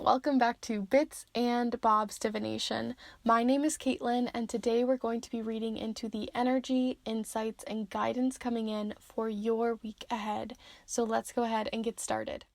welcome back to Bits and Bob's Divination. My name is Caitlin, and today we're going to be reading into the energy, insights, and guidance coming in for your week ahead. So let's go ahead and get started.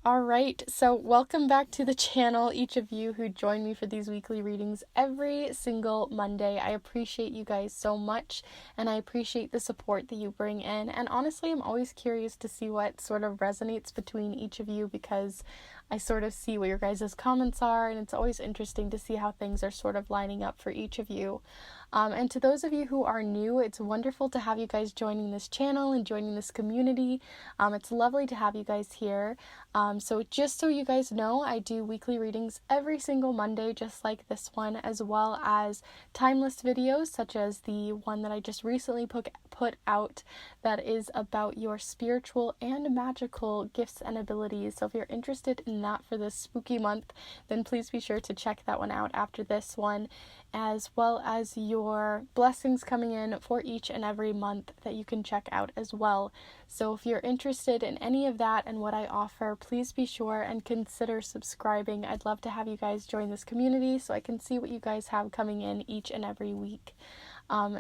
Alright, so welcome back to the channel, each of you who join me for these weekly readings every single Monday. I appreciate you guys so much, and I appreciate the support that you bring in, and honestly, I'm always curious to see what sort of resonates between each of you, because I sort of see what your guys' comments are, and it's always interesting to see how things are sort of lining up for each of you. And to those of you who are new, it's wonderful to have you guys joining this channel and joining this community. It's lovely to have you guys here. So just so you guys know, I do weekly readings every single Monday, just like this one, as well as timeless videos, such as the one that I just recently put out that is about your spiritual and magical gifts and abilities. So if you're interested in that for this spooky month, then please be sure to check that one out after this one, as well as your blessings coming in for each and every month that you can check out as well. So if you're interested in any of that and what I offer, please be sure and consider subscribing. I'd love to have you guys join this community so I can see what you guys have coming in each and every week.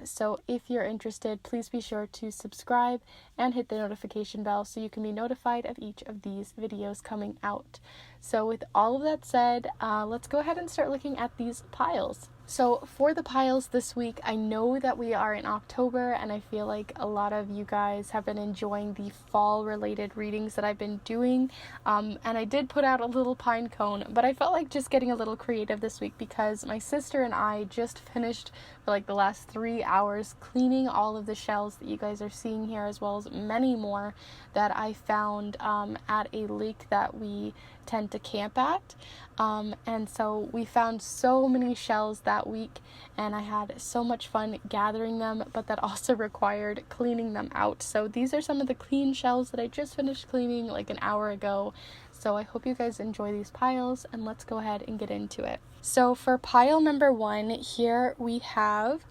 So if you're interested, please be sure to subscribe and hit the notification bell so you can be notified of each of these videos coming out. So with all of that said, let's go ahead and start looking at these piles. So for the piles this week, I know that we are in October, and I feel like a lot of you guys have been enjoying the fall related readings that I've been doing, and I did put out a little pine cone, but I felt like just getting a little creative this week because my sister and I just finished for like the last 3 hours cleaning all of the shells that you guys are seeing here, as well as many more that I found at a lake that we tend to camp at. And so we found so many shells that week, and I had so much fun gathering them, but that also required cleaning them out. So these are some of the clean shells that I just finished cleaning like an hour ago. So I hope you guys enjoy these piles, and let's go ahead and get into it. So for pile number 1, here we have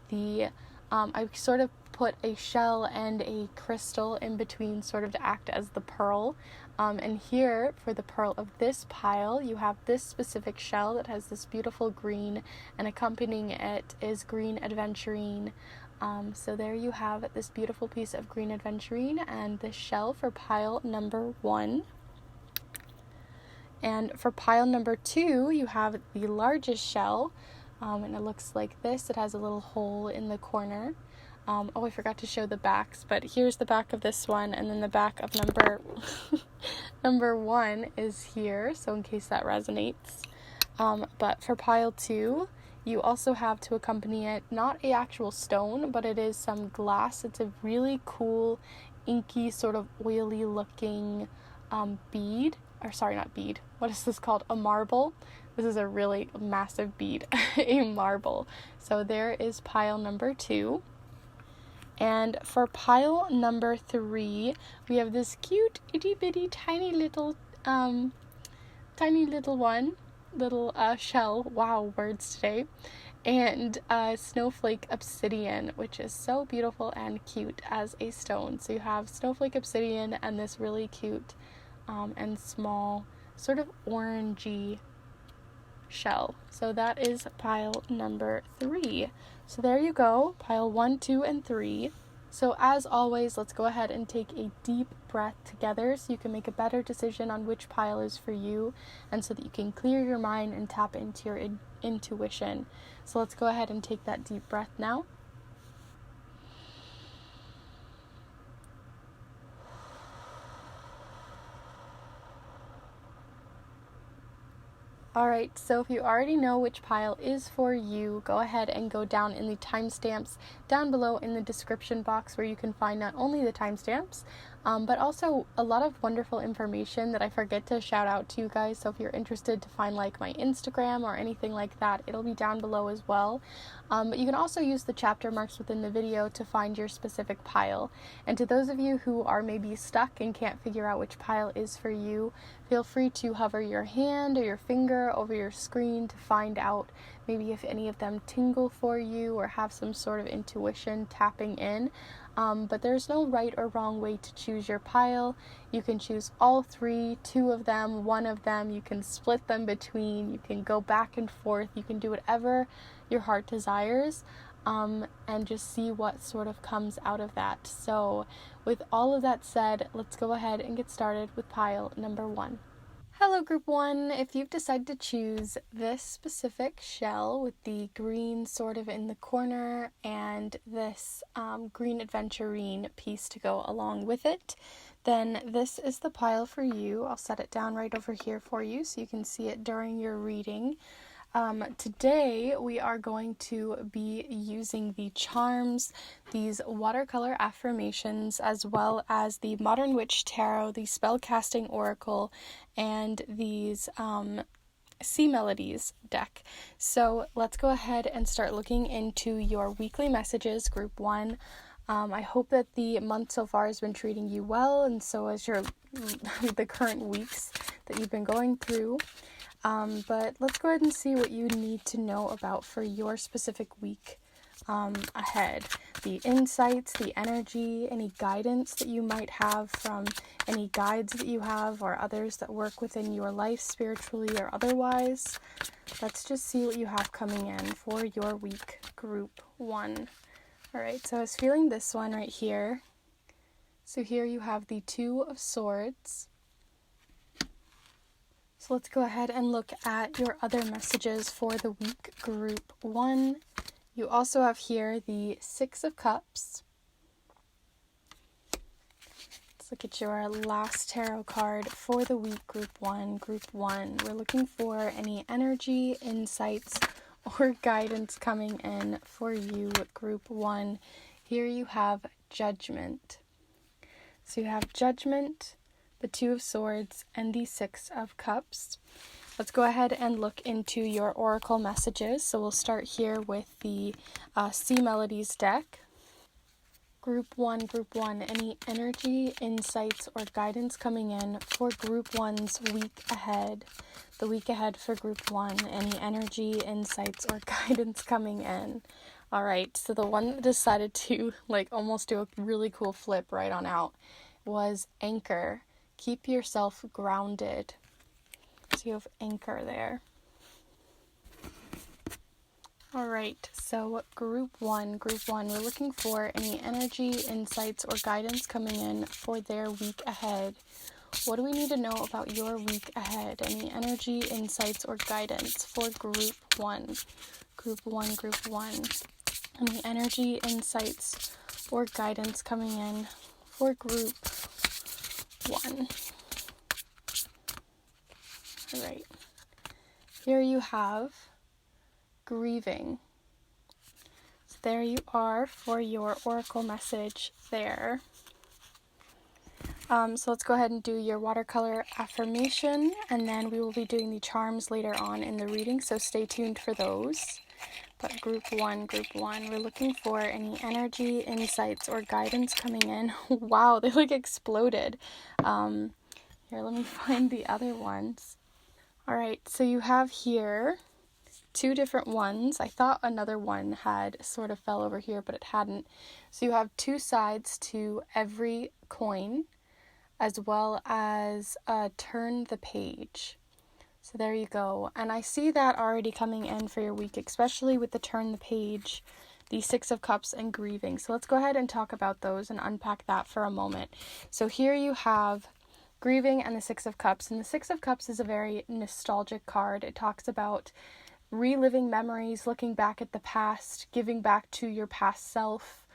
the I sort of put a shell and a crystal in between, sort of to act as the pearl. And here, for the pearl of this pile, you have this specific shell that has this beautiful green, and accompanying it is green Adventurine. So there you have this beautiful piece of green Adventurine and this shell for pile number 1. And for pile number 2, you have the largest shell, and it looks like this. It has a little hole in the corner. I forgot to show the backs, but here's the back of this one, and then the back of number 1 is here, so in case that resonates. But for pile 2, you also have to accompany it, not a actual stone, but it is some glass. It's a really cool, inky, sort of oily looking bead, or sorry, not bead. What is this called? A marble. This is a really massive bead, a marble. So there is pile number 2. And for pile number 3, we have this cute, itty bitty, tiny little shell. Wow, words today. And Snowflake Obsidian, which is so beautiful and cute as a stone. So you have Snowflake Obsidian and this really cute and small, sort of orangey shell. So that is pile number 3. So there you go, pile 1, 2, and 3. So as always, let's go ahead and take a deep breath together so you can make a better decision on which pile is for you, and so that you can clear your mind and tap into your intuition. So let's go ahead and take that deep breath now. Alright, so if you already know which pile is for you, go ahead and go down in the timestamps down below in the description box, where you can find not only the timestamps, but also a lot of wonderful information that I forget to shout out to you guys. So if you're interested to find like my Instagram or anything like that, it'll be down below as well. But you can also use the chapter marks within the video to find your specific pile. And to those of you who are maybe stuck and can't figure out which pile is for you, feel free to hover your hand or your finger over your screen to find out maybe if any of them tingle for you or have some sort of intuition tapping in. But there's no right or wrong way to choose your pile. You can choose all three, two of them, one of them. You can split them between. You can go back and forth. You can do whatever your heart desires, and just see what sort of comes out of that. So with all of that said, let's go ahead and get started with pile number 1. Hello group 1, if you've decided to choose this specific shell with the green sort of in the corner and this green Adventurine piece to go along with it, then this is the pile for you. I'll set it down right over here for you so you can see it during your reading. Today we are going to be using the charms, these watercolor affirmations, as well as the Modern Witch Tarot, the Spellcasting Oracle, and these Sea Melodies deck. So let's go ahead and start looking into your weekly messages, group 1. I hope that the month so far has been treating you well, and so as the current weeks that you've been going through. But let's go ahead and see what you need to know about for your specific week ahead. The insights, the energy, any guidance that you might have from any guides that you have or others that work within your life spiritually or otherwise. Let's just see what you have coming in for your week, group 1. Alright, so I was feeling this one right here. So here you have the Two of Swords. So let's go ahead and look at your other messages for the week, group 1. You also have here the Six of Cups. Let's look at your last tarot card for the week, group 1. Group 1, we're looking for any energy, insights, or guidance coming in for you, group 1. Here you have Judgment. So you have Judgment, the Two of Swords, and the Six of Cups. Let's go ahead and look into your oracle messages. So we'll start here with the Sea Melodies deck. Group 1, any energy, insights, or guidance coming in for group 1's week ahead? The week ahead for group 1, any energy, insights, or guidance coming in? Alright, so the one that decided to almost do a really cool flip right on out was Anchor. Keep yourself grounded. So you have Anchor there. Alright, so group 1, we're looking for any energy, insights, or guidance coming in for their week ahead. What do we need to know about your week ahead? Any energy, insights, or guidance for group 1? Group 1. Any energy, insights, or guidance coming in for group 1. Alright. Here you have Grieving. So there you are for your oracle message there. So let's go ahead and do your watercolor affirmation, and then we will be doing the charms later on in the reading, so stay tuned for those. But group 1, we're looking for any energy, insights, or guidance coming in. Wow, they exploded. Here, let me find the other ones. Alright, so you have here 2 different ones. I thought another one had sort of fell over here, but it hadn't. So you have 2 sides to every coin, as well as turn the page. So there you go. And I see that already coming in for your week, especially with the turn the page, the Six of Cups, and Grieving. So let's go ahead and talk about those and unpack that for a moment. So here you have Grieving and the Six of Cups. And the Six of Cups is a very nostalgic card. It talks about reliving memories, looking back at the past, giving back to your past self,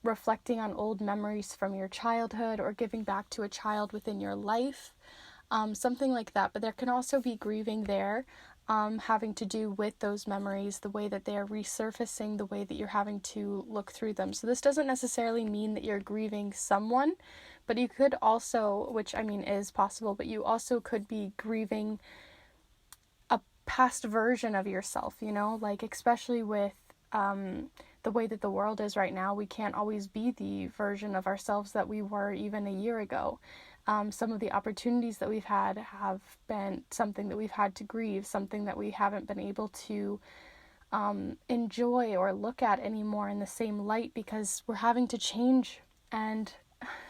reflecting on old memories from your childhood, or giving back to a child within your life. Something like that. But there can also be grieving there, having to do with those memories, the way that they are resurfacing, the way that you're having to look through them. So this doesn't necessarily mean that you're grieving someone, but you could also, which I mean is possible, but you also could be grieving a past version of yourself, especially with the way that the world is right now. We can't always be the version of ourselves that we were even a year ago. Some of the opportunities that we've had have been something that we've had to grieve, something that we haven't been able to enjoy or look at anymore in the same light because we're having to change, and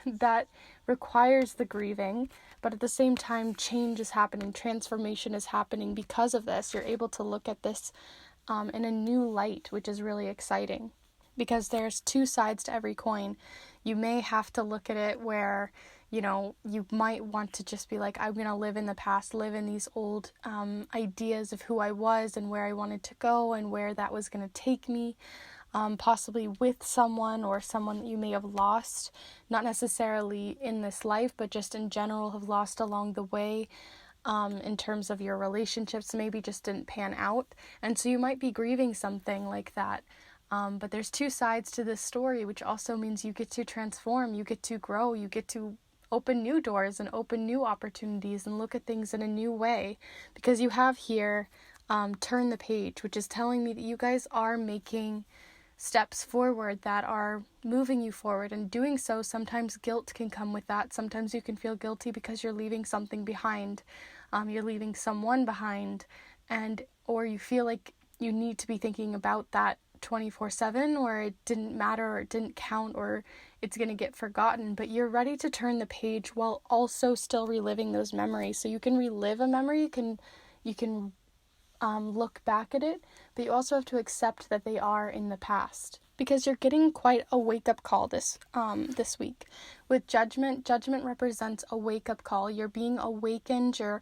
that requires the grieving. But at the same time, change is happening, transformation is happening because of this. You're able to look at this in a new light, which is really exciting because there's two sides to every coin. You may have to look at it where, you might want to just be like, I'm going to live in the past, live in these old ideas of who I was and where I wanted to go and where that was going to take me, possibly with someone or someone that you may have lost, not necessarily in this life, but just in general have lost along the way. In terms of your relationships, maybe just didn't pan out. And so you might be grieving something like that. But there's two sides to this story, which also means you get to transform, you get to grow, you get to open new doors and open new opportunities and look at things in a new way. Because you have here, turn the page, which is telling me that you guys are making steps forward that are moving you forward, and doing so, sometimes guilt can come with that. Sometimes you can feel guilty because you're leaving something behind, you're leaving someone behind, or you feel like you need to be thinking about that 24/7, or it didn't matter, or it didn't count, or it's going to get forgotten. But you're ready to turn the page while also still reliving those memories. So you can relive a memory, you can look back at it, but you also have to accept that they are in the past, because you're getting quite a wake-up call this week. With judgment represents a wake-up call. You're being awakened, you're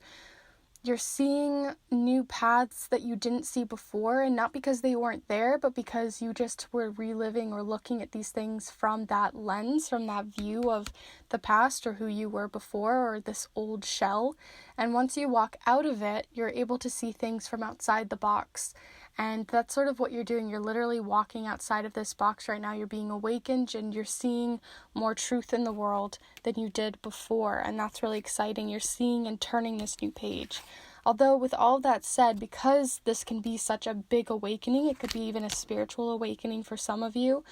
seeing new paths that you didn't see before, and not because they weren't there, but because you just were reliving or looking at these things from that lens, from that view of the past or who you were before, or this old shell. And once you walk out of it, you're able to see things from outside the box. And that's sort of what you're doing. You're literally walking outside of this box right now. You're being awakened, and you're seeing more truth in the world than you did before. And that's really exciting. You're seeing and turning this new page. Although with all that said, because this can be such a big awakening, it could be even a spiritual awakening for some of you,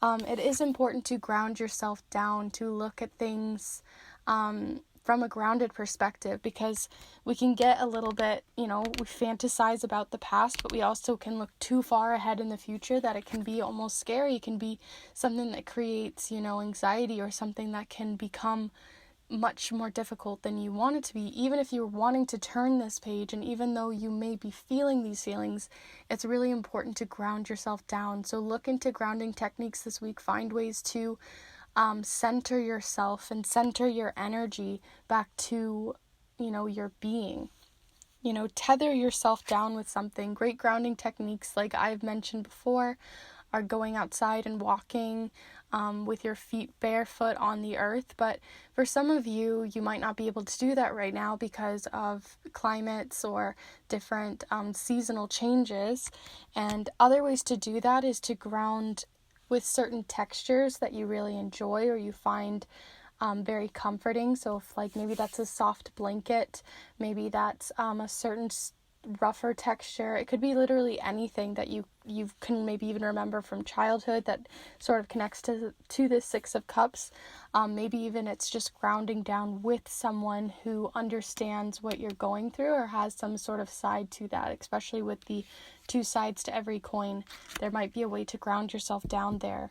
it is important to ground yourself down, to look at things from a grounded perspective, because we can get a little bit, we fantasize about the past, but we also can look too far ahead in the future that it can be almost scary. It can be something that creates, anxiety, or something that can become much more difficult than you want it to be, even if you're wanting to turn this page. And even though you may be feeling these feelings, it's really important to ground yourself down. So look into grounding techniques this week. Find ways to center yourself and center your energy back to, your being. Tether yourself down with something. Great grounding techniques, like I've mentioned before, are going outside and walking with your feet barefoot on the earth. But for some of you, you might not be able to do that right now because of climates or different seasonal changes. And other ways to do that is to ground with certain textures that you really enjoy or you find very comforting. So if maybe that's a soft blanket, maybe that's a certain rougher texture. It could be literally anything that you can maybe even remember from childhood that sort of connects to this Six of Cups. Maybe even it's just grounding down with someone who understands what you're going through or has some sort of side to that, especially with the two sides to every coin. There might be a way to ground yourself down there.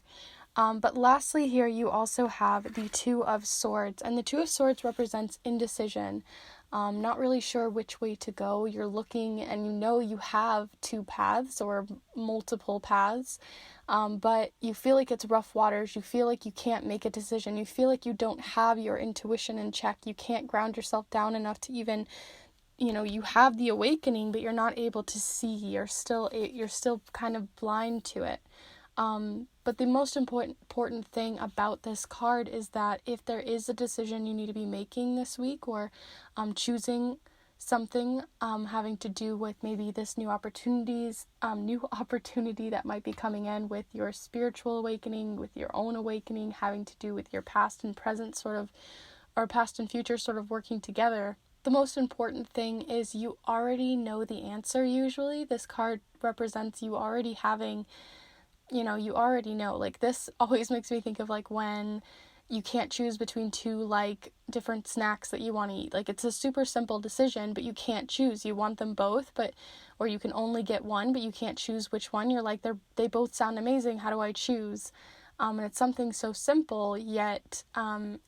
But lastly here, you also have the Two of Swords, and the Two of Swords represents indecision. Not really sure which way to go. You're looking and you have two paths or multiple paths, but you feel like it's rough waters. You feel like you can't make a decision. You feel like you don't have your intuition in check. You can't ground yourself down enough to even, you have the awakening, but you're not able to see. You're still kind of blind to it. But the most important thing about this card is that if there is a decision you need to be making this week, or choosing something having to do with maybe this new opportunity that might be coming in with your spiritual awakening, with your own awakening, having to do with your past and present or past and future sort of working together. The most important thing is you already know the answer usually. This card represents you already having, you already know. This always makes me think of when you can't choose between two like different snacks that you want to eat. Like, it's a super simple decision, but you can't choose. You want them both, but or you can only get one, but you can't choose which one. You're like, they both sound amazing. How do I choose? And it's something so simple, yet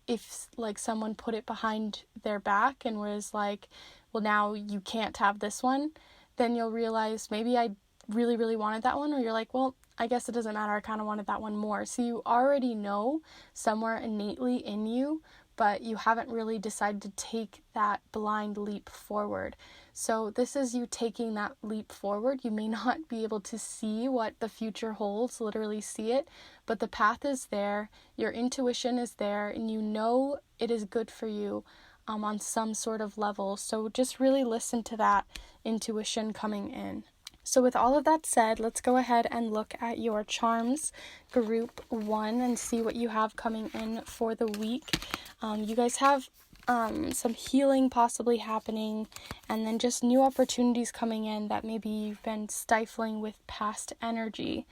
if like someone put it behind their back and was like, well, now you can't have this one, then you'll realize maybe I really, really wanted that one, or you're like, well, I guess it doesn't matter, I kind of wanted that one more. So you already know somewhere innately in you, but you haven't really decided to take that blind leap forward. So this is you taking that leap forward. You may not be able to see what the future holds, literally see it, but the path is there, your intuition is there, and you know it is good for you on some sort of level. So just really listen to that intuition coming in. So with all of that said, let's go ahead and look at your charms group 1 and see what you have coming in for the week. You guys have some healing possibly happening, and then just new opportunities coming in that maybe you've been stifling with past energy.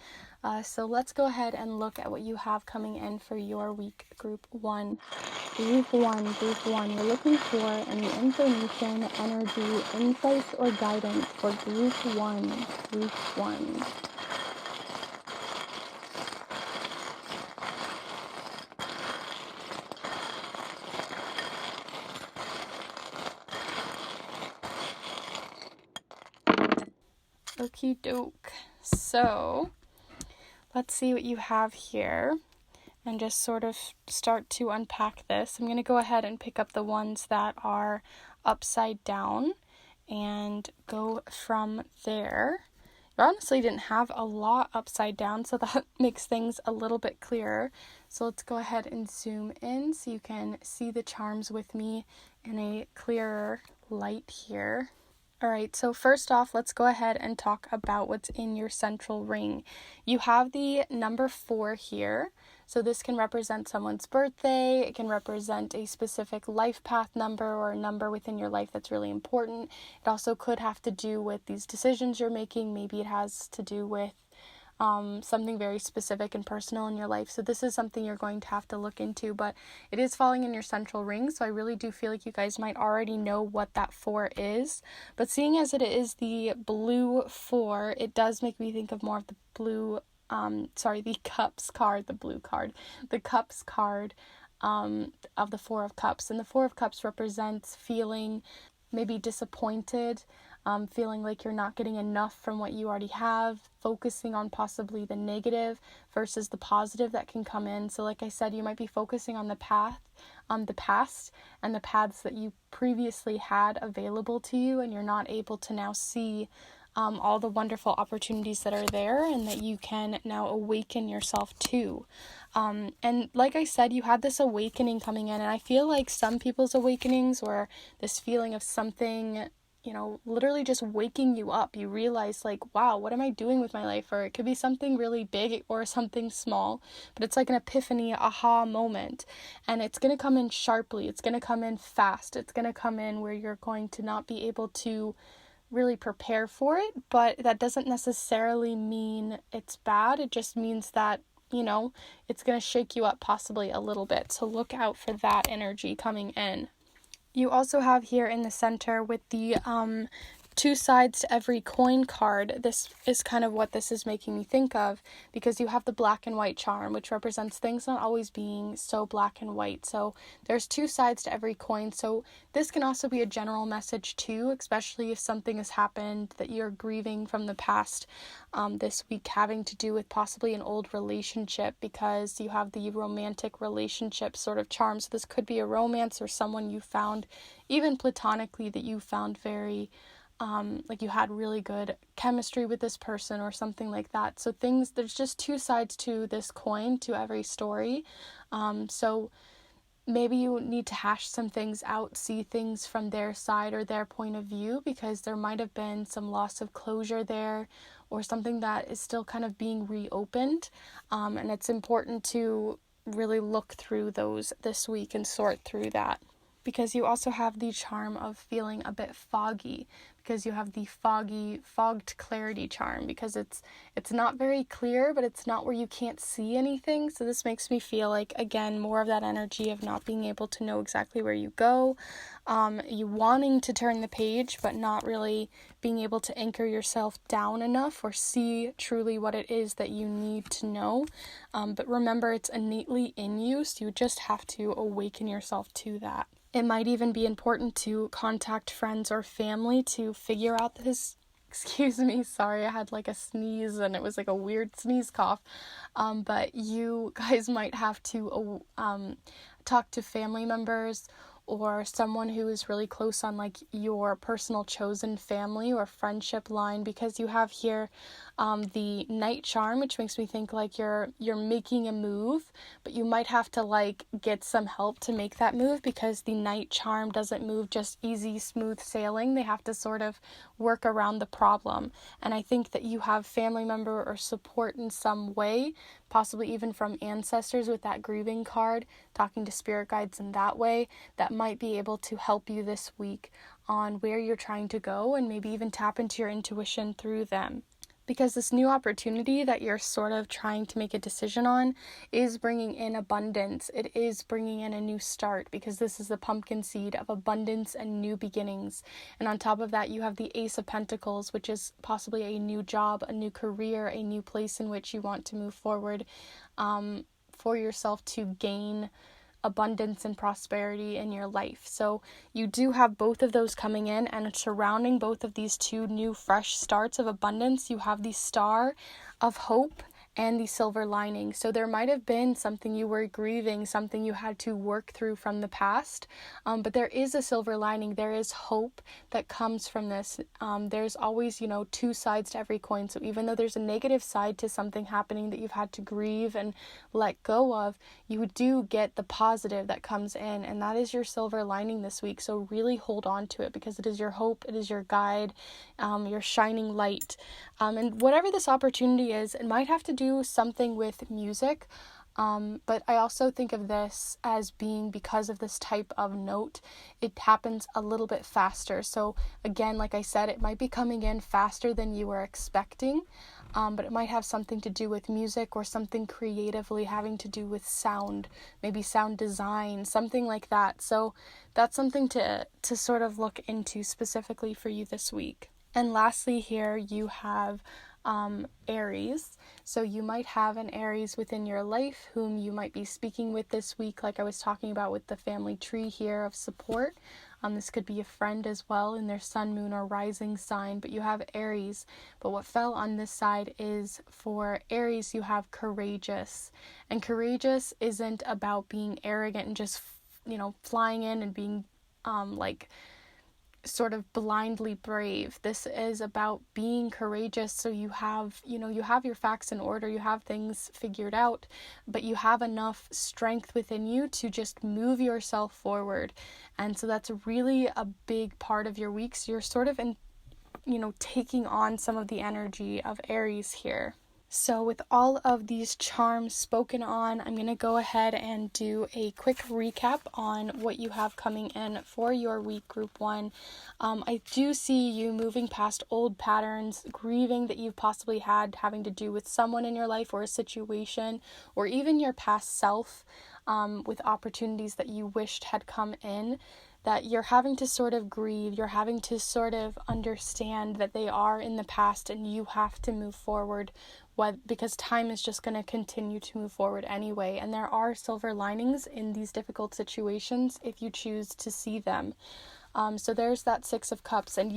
So let's go ahead and look at what you have coming in for your week, group 1. Group 1, you're looking for any information, energy, insights, or guidance for group 1. Okie doke. So let's see what you have here and just sort of start to unpack this. I'm going to go ahead and pick up the ones that are upside down and go from there. I honestly didn't have a lot upside down, so that makes things a little bit clearer. So let's go ahead and zoom in so you can see the charms with me in a clearer light here. Alright, so first off, let's go ahead and talk about what's in your central ring. You have the number 4 here. So this can represent someone's birthday, it can represent a specific life path number or a number within your life that's really important. It also could have to do with these decisions you're making. Maybe it has to do with something very specific and personal in your life. So this is something you're going to have to look into, but it is falling in your central ring. So I really do feel like you guys might already know what that 4 is. But seeing as it is the blue 4, it does make me think of more of the blue the cups card, the cups card of the 4 of cups. And the 4 of cups represents feeling maybe disappointed, feeling like you're not getting enough from what you already have, focusing on possibly the negative versus the positive that can come in. So like I said, you might be focusing on the past and the paths that you previously had available to you, and you're not able to now see all the wonderful opportunities that are there and that you can now awaken yourself to. And like I said, you had this awakening coming in, and I feel like some people's awakenings were this feeling of something, literally just waking you up. You realize like, wow, what am I doing with my life? Or it could be something really big or something small, but it's like an epiphany, aha moment. And it's going to come in sharply. It's going to come in fast. It's going to come in where you're going to not be able to really prepare for it, but that doesn't necessarily mean it's bad. It just means that, it's going to shake you up possibly a little bit. So look out for that energy coming in. You also have here in the center with the 2 sides to every coin card. This is kind of what this is making me think of, because you have the black and white charm, which represents things not always being so black and white. So there's 2 sides to every coin. So this can also be a general message too, especially if something has happened that you're grieving from the past this week, having to do with possibly an old relationship, because you have the romantic relationship sort of charm. So this could be a romance or someone you found, even platonically, that you found very like you had really good chemistry with this person or something like that. So there's just 2 sides to this coin, to every story. So maybe you need to hash some things out, see things from their side or their point of view, because there might have been some loss of closure there, or something that is still kind of being reopened. And it's important to really look through those this week and sort through that, because you also have the charm of feeling a bit foggy, because you have the fogged clarity charm, because it's not very clear, but it's not where you can't see anything. So this makes me feel like, again, more of that energy of not being able to know exactly where you go, you wanting to turn the page, but not really being able to anchor yourself down enough or see truly what it is that you need to know. But remember, it's innately in you, so you just have to awaken yourself to that. It might even be important to contact friends or family to figure out this. Excuse me, sorry, I had like a sneeze and it was like a weird sneeze cough. But you guys might have to talk to family members or someone who is really close on like your personal chosen family or friendship line, because you have here the night charm, which makes me think like you're making a move, but you might have to like get some help to make that move, because the night charm doesn't move just easy, smooth sailing. They have to sort of work around the problem. And I think that you have family member or support in some way, possibly even from ancestors with that grieving card, talking to spirit guides in that way, that might be able to help you this week on where you're trying to go, and maybe even tap into your intuition through them. Because this new opportunity that you're sort of trying to make a decision on is bringing in abundance. It is bringing in a new start, because this is the pumpkin seed of abundance and new beginnings. And on top of that, you have the Ace of Pentacles, which is possibly a new job, a new career, a new place in which you want to move forward for yourself to gain abundance and prosperity in your life. So you do have both of those coming in, and surrounding both of these two new fresh starts of abundance, you have the Star of Hope and the Silver Lining. So there might have been something you were grieving, something you had to work through from the past, but there is a silver lining. There is hope that comes from this. There's always, two sides to every coin. So even though there's a negative side to something happening that you've had to grieve and let go of, you do get the positive that comes in, and that is your silver lining this week. So really hold on to it, because it is your hope, it is your guide, your shining light. And whatever this opportunity is, it might have to do something with music, but I also think of this as being, because of this type of note, it happens a little bit faster. So again, like I said, it might be coming in faster than you were expecting, but it might have something to do with music or something creatively having to do with sound, maybe sound design, something like that. So that's something to sort of look into specifically for you this week. And lastly, here you have Aries. So you might have an Aries within your life whom you might be speaking with this week, like I was talking about with the family tree here of support. This could be a friend as well in their sun, moon, or rising sign, but you have Aries. But what fell on this side is, for Aries, you have courageous. And courageous isn't about being arrogant and just, flying in and being sort of blindly brave. This is about being courageous. So you have your facts in order, you have things figured out, but you have enough strength within you to just move yourself forward. And so that's really a big part of your week. So you're sort of taking on some of the energy of Aries here. So with all of these charms spoken on, I'm going to go ahead and do a quick recap on what you have coming in for your week, Group 1. I do see you moving past old patterns, grieving that you've possibly had having to do with someone in your life or a situation, or even your past self, with opportunities that you wished had come in, that you're having to sort of grieve, you're having to sort of understand that they are in the past and you have to move forward, because time is just going to continue to move forward anyway. And there are silver linings in these difficult situations if you choose to see them. So there's that Six of Cups, and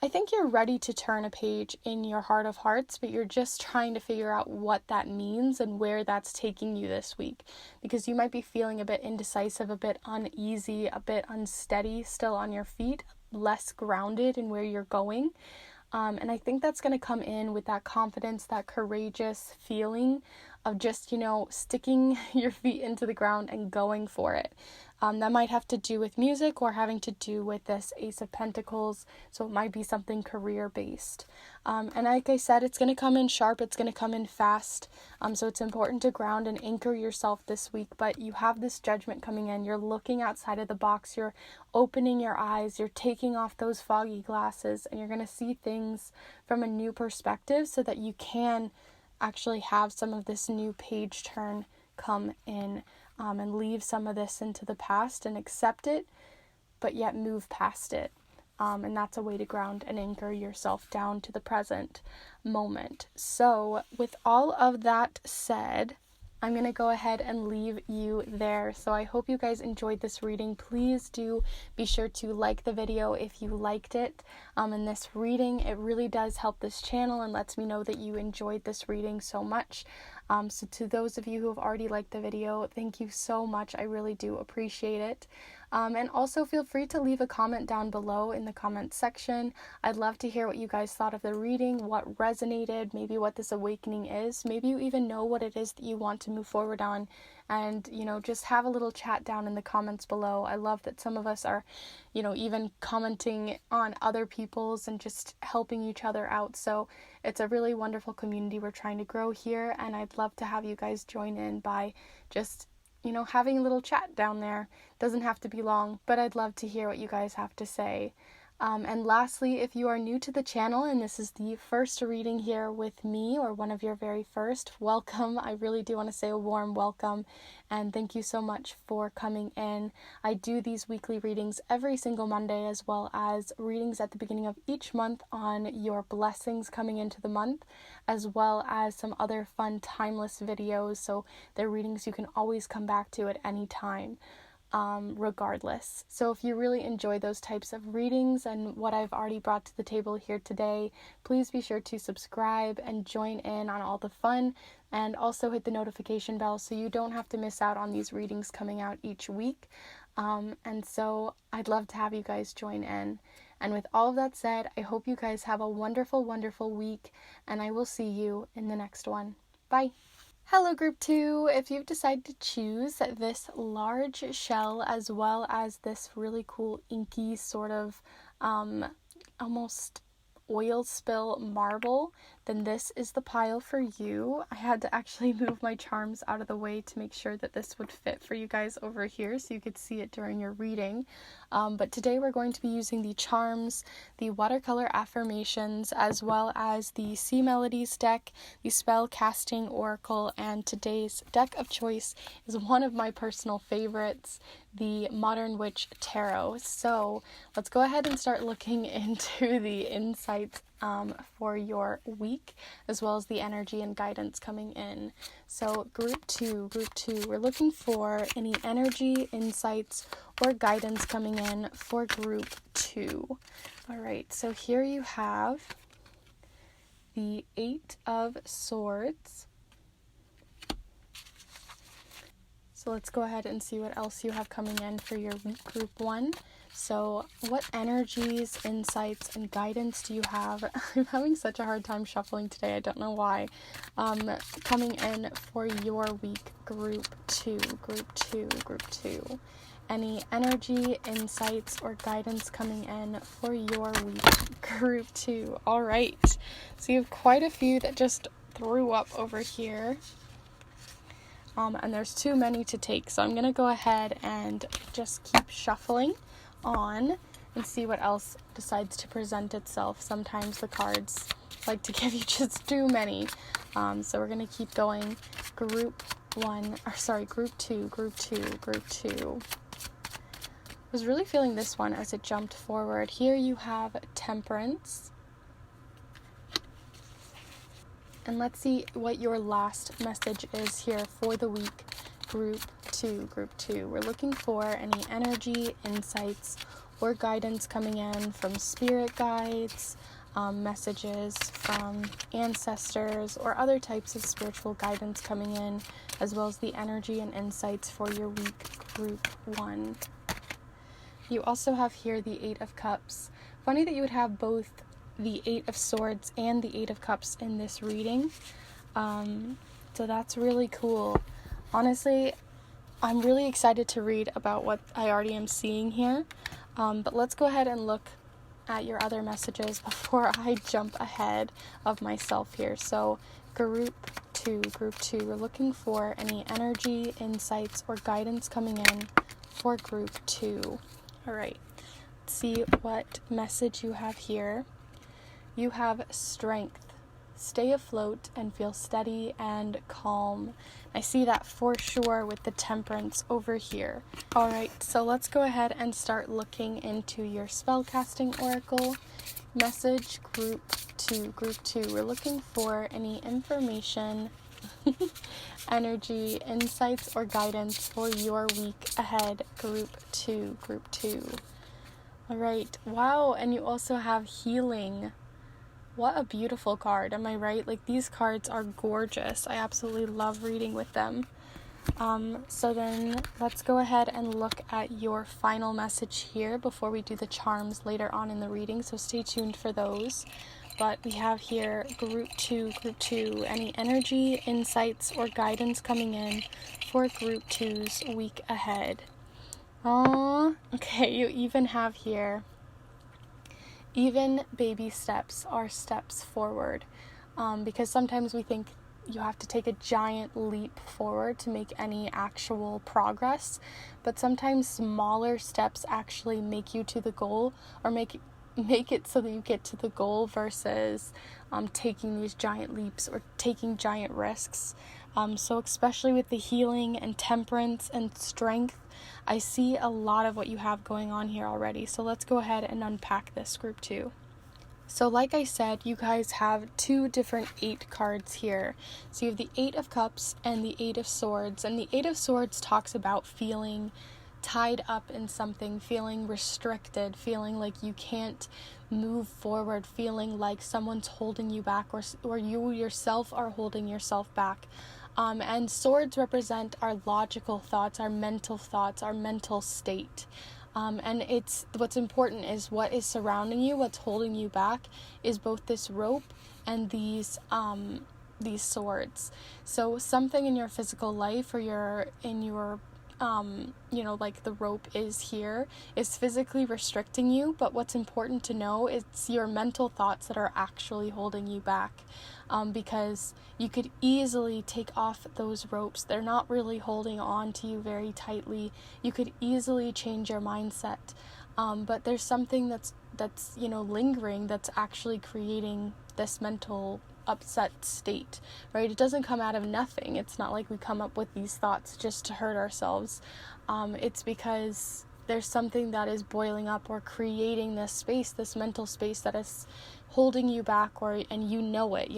I think you're ready to turn a page in your heart of hearts, but you're just trying to figure out what that means and where that's taking you this week, because you might be feeling a bit indecisive, a bit uneasy, a bit unsteady still on your feet, less grounded in where you're going. And I think that's going to come in with that confidence, that courageous feeling of just, sticking your feet into the ground and going for it. That might have to do with music or having to do with this Ace of Pentacles, so it might be something career-based. And like I said, it's going to come in sharp, it's going to come in fast, so it's important to ground and anchor yourself this week, but you have this judgment coming in, you're looking outside of the box, you're opening your eyes, you're taking off those foggy glasses, and you're going to see things from a new perspective so that you can actually have some of this new page turn come in. And leave some of this into the past and accept it, but yet move past it. And that's a way to ground and anchor yourself down to the present moment. So with all of that said, I'm going to go ahead and leave you there. So I hope you guys enjoyed this reading. Please do be sure to like the video if you liked it. In this reading, it really does help this channel and lets me know that you enjoyed this reading so much. So to those of you who have already liked the video, thank you so much. I really do appreciate it. And also feel free to leave a comment down below in the comments section. I'd love to hear what you guys thought of the reading, what resonated, maybe what this awakening is. Maybe you even know what it is that you want to move forward on, and just have a little chat down in the comments below. I love that some of us are even commenting on other people's and just helping each other out. So it's a really wonderful community we're trying to grow here, and I'd love to have you guys join in by just having a little chat down there. Doesn't have to be long, but I'd love to hear what you guys have to say. And lastly, if you are new to the channel and this is the first reading here with me, or one of your very first, welcome. I really do want to say a warm welcome, and thank you so much for coming in. I do these weekly readings every single Monday, as well as readings at the beginning of each month on your blessings coming into the month, as well as some other fun timeless videos, so they're readings you can always come back to at any time. Regardless. So if you really enjoy those types of readings and what I've already brought to the table here today, please be sure to subscribe and join in on all the fun, and also hit the notification bell so you don't have to miss out on these readings coming out each week. And so I'd love to have you guys join in. And with all of that said, I hope you guys have a wonderful, wonderful week, and I will see you in the next one. Bye. Hello Group 2, if you've decided to choose this large shell as well as this really cool inky sort of almost oil spill marble, then this is the pile for you. I had to actually move my charms out of the way to make sure that this would fit for you guys over here so you could see it during your reading. But today we're going to be using the charms, the watercolor affirmations, as well as the Melodies deck, the Spellcasting Oracle, and today's deck of choice is one of my personal favorites, the Modern Witch Tarot. So let's go ahead and start looking into the insights for your week, as well as the energy and guidance coming in. So group two, we're looking for any energy, insights, or guidance coming in for group 2. All right, so here you have the 8 of Swords. So let's go ahead and see what else you have coming in for your week, group 1. So what energies, insights, and guidance do you have? I'm having such a hard time shuffling today. I don't know why. Coming in for your week, group 2. Any energy, insights, or guidance coming in for your week, group 2. All right. So you have quite a few that just threw up over here. And there's too many to take. So I'm going to go ahead and just keep shuffling on and see what else decides to present itself. Sometimes the cards like to give you just too many. So we're going to keep going. Group 2. I was really feeling this one as it jumped forward. Here you have Temperance. And let's see what your last message is here for the week, group 2. We're looking for any energy, insights, or guidance coming in from spirit guides, messages from ancestors, or other types of spiritual guidance coming in, as well as the energy and insights for your week, group 1. You also have here the 8 of Cups. Funny that you would have both the 8 of Swords and the 8 of Cups in this reading. So that's really cool. Honestly, I'm really excited to read about what I already am seeing here. But let's go ahead and look at your other messages before I jump ahead of myself here. So group two, we're looking for any energy, insights, or guidance coming in for group 2. All right, let's see what message you have here. You have strength. Stay afloat and feel steady and calm. I see that for sure with the temperance over here. All right, so let's go ahead and start looking into your Spellcasting Oracle message group 2. We're looking for any information, energy, insights, or guidance for your week ahead, group 2. All right, wow, and you also have healing. What a beautiful card, am I right? Like, these cards are gorgeous. I absolutely love reading with them. So then let's go ahead and look at your final message here before we do the charms later on in the reading, so stay tuned for those. But we have here group 2, any energy, insights, or guidance coming in for group 2's week ahead. Okay, you even have here, even baby steps are steps forward, because sometimes we think you have to take a giant leap forward to make any actual progress, but sometimes smaller steps actually make you to the goal, or make it so that you get to the goal versus taking these giant leaps or taking giant risks. So especially with the healing and temperance and strength, I see a lot of what you have going on here already. So let's go ahead and unpack this group 2. So like I said, you guys have 2 different 8 cards here. So you have the 8 of Cups and the 8 of Swords. And the 8 of Swords talks about feeling tied up in something, feeling restricted, feeling like you can't move forward, feeling like someone's holding you back, or you yourself are holding yourself back. And swords represent our logical thoughts, our mental state. And it's what's important is what is surrounding you, what's holding you back is both this rope and these swords. So something in your physical life, or in your like the rope is physically restricting you, but what's important to know is it's your mental thoughts that are actually holding you back, because you could easily take off those ropes. They're not really holding on to you very tightly. You could easily change your mindset, but there's something that's lingering, that's actually creating this mental upset state, right? It doesn't come out of nothing. It's not like we come up with these thoughts just to hurt ourselves. It's because there's something that is boiling up or creating this space, this mental space that is holding you back, and you know it,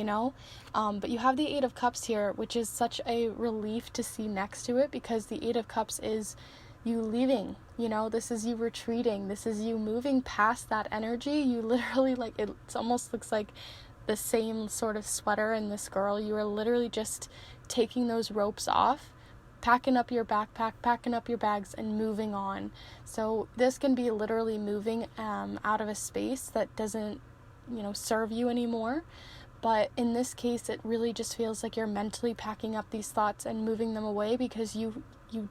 but you have the 8 of Cups here, which is such a relief to see next to it, because the 8 of Cups is you leaving, this is you retreating, this is you moving past that energy. You literally, like, it almost looks like the same sort of sweater in this girl. You are literally just taking those ropes off, packing up your backpack, packing up your bags, and moving on. So this can be literally moving out of a space that doesn't serve you anymore. But in this case, it really just feels like you're mentally packing up these thoughts and moving them away, because you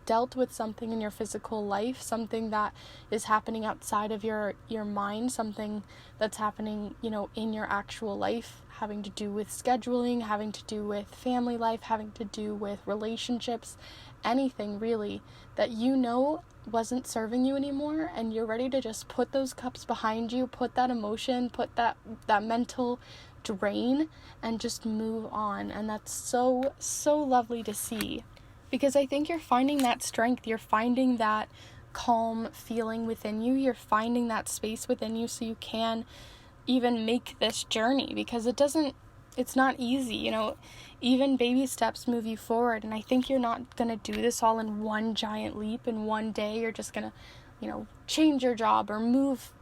dealt with something in your physical life, something that is happening outside of your mind, something that's happening, in your actual life, having to do with scheduling, having to do with family life, having to do with relationships, anything really that wasn't serving you anymore, and you're ready to just put those cups behind you, put that emotion, put that mental drain, and just move on. And that's so lovely to see, because I think you're finding that strength, you're finding that calm feeling within you, you're finding that space within you, so you can even make this journey, because it's not easy, even baby steps move you forward. And I think you're not going to do this all in one giant leap in one day. You're just going to, change your job, or move,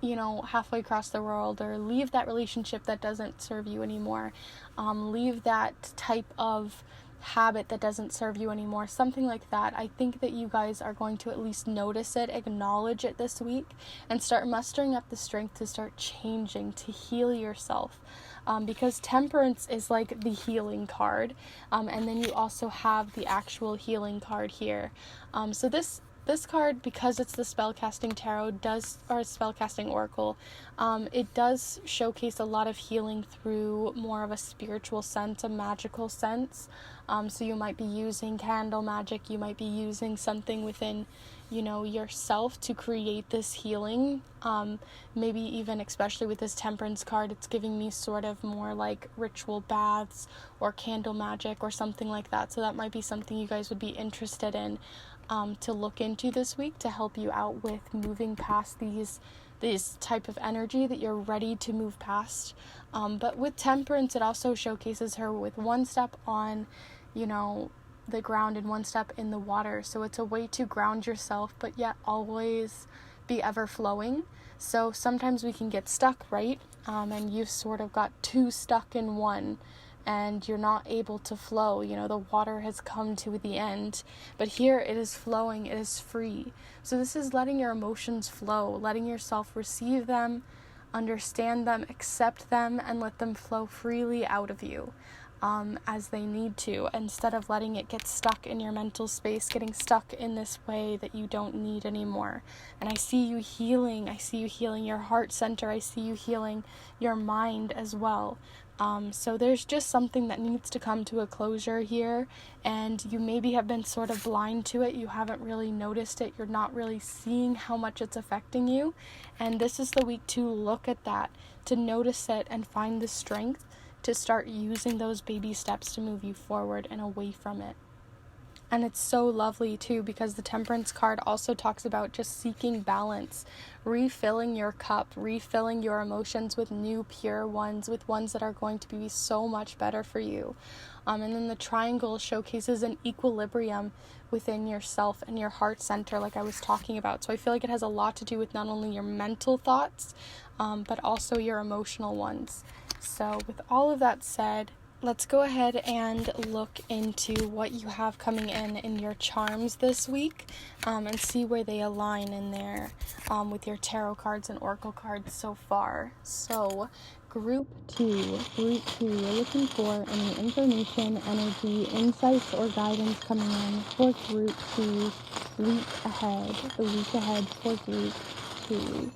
halfway across the world, or leave that relationship that doesn't serve you anymore, leave that type of habit that doesn't serve you anymore, something like that. I think that you guys are going to at least notice it, acknowledge it this week, and start mustering up the strength to start changing, to heal yourself. because Temperance is like the healing card, and then you also have the actual healing card here. So this card, because it's the Spellcasting Tarot, Spellcasting Oracle, it does showcase a lot of healing through more of a spiritual sense, a magical sense. So you might be using candle magic, you might be using something within, yourself to create this healing. Maybe even, especially with this Temperance card, it's giving me sort of more like ritual baths or candle magic or something like that. So that might be something you guys would be interested in to look into this week to help you out with moving past this type of energy that you're ready to move past. But with Temperance, it also showcases her with one step on, the ground and one step in the water. So it's a way to ground yourself, but yet always be ever flowing. So sometimes we can get stuck, right? And you've sort of got two stuck in one, and you're not able to flow. The water has come to the end, but here it is flowing, it is free. So this is letting your emotions flow, letting yourself receive them, understand them, accept them, and let them flow freely out of you as they need to, instead of letting it get stuck in your mental space, getting stuck in this way that you don't need anymore. And I see you healing your heart center, I see you healing your mind as well. So there's just something that needs to come to a closure here, and you maybe have been sort of blind to it. You haven't really noticed it. You're not really seeing how much it's affecting you. And this is the week to look at that, to notice it and find the strength to start using those baby steps to move you forward and away from it. And it's so lovely too, because the Temperance card also talks about just seeking balance, refilling your cup, refilling your emotions with new pure ones, with ones that are going to be so much better for you. And then the triangle showcases an equilibrium within yourself and your heart center, like I was talking about. So I feel like it has a lot to do with not only your mental thoughts, but also your emotional ones. So with all of that said, let's go ahead and look into what you have coming in your charms this week, and see where they align in there with your tarot cards and oracle cards so far. So Group 2, we're looking for any information, energy, insights, or guidance coming in for Group 2 the week ahead for Group 2.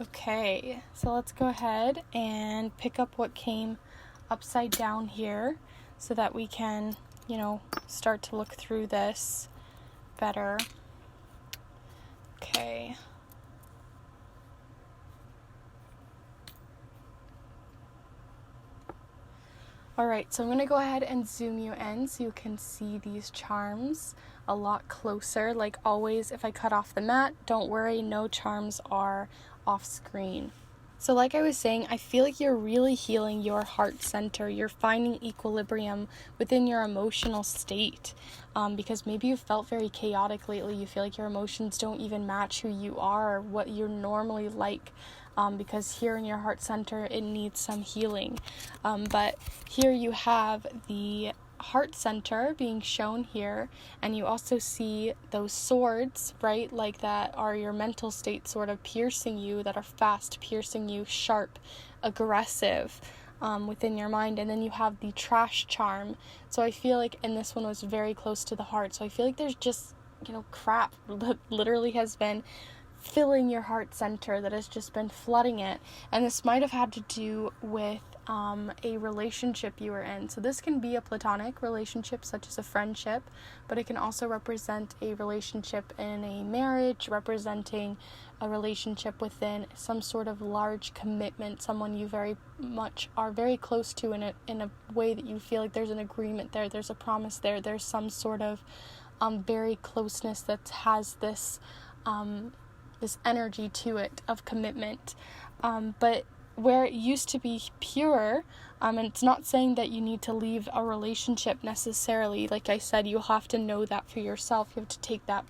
Okay, so let's go ahead and pick up what came upside down here so that we can, start to look through this better. Okay. Alright, so I'm going to go ahead and zoom you in so you can see these charms a lot closer. Like always, if I cut off the mat, don't worry, no charms are off screen. So like I was saying, I feel like you're really healing your heart center. You're finding equilibrium within your emotional state, because maybe you felt very chaotic lately. You feel like your emotions don't even match who you are or what you're normally like, because here in your heart center, it needs some healing. But here you have the heart center being shown here, and you also see those swords, right, like that are your mental state sort of piercing you, that are fast piercing you, sharp, aggressive, within your mind. And then you have the trash charm. So I feel like, and this one was very close to the heart, so I feel like there's just, crap that literally has been filling your heart center, that has just been flooding it. And this might have had to do with a relationship you were in. So this can be a platonic relationship, such as a friendship, but it can also represent a relationship in a marriage, representing a relationship within some sort of large commitment, someone you very much are very close to in a way that you feel like there's an agreement there, there's a promise there, there's some sort of very closeness that has this this energy to it of commitment. But where it used to be pure, and it's not saying that you need to leave a relationship necessarily. Like I said, you'll have to know that for yourself. You have to take that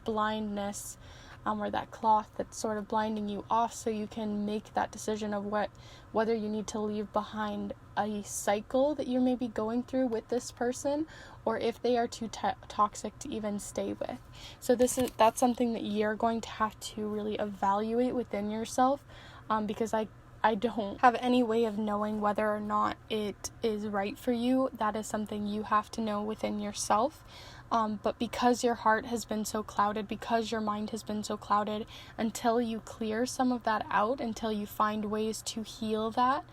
blindness or that cloth that's sort of blinding you off, so you can make that decision of whether you need to leave behind a cycle that you may be going through with this person, or if they are too toxic to even stay with. So that's something that you're going to have to really evaluate within yourself, because I don't have any way of knowing whether or not it is right for you. That is something you have to know within yourself. But because your heart has been so clouded, because your mind has been so clouded, until you clear some of that out, until you find ways to heal that,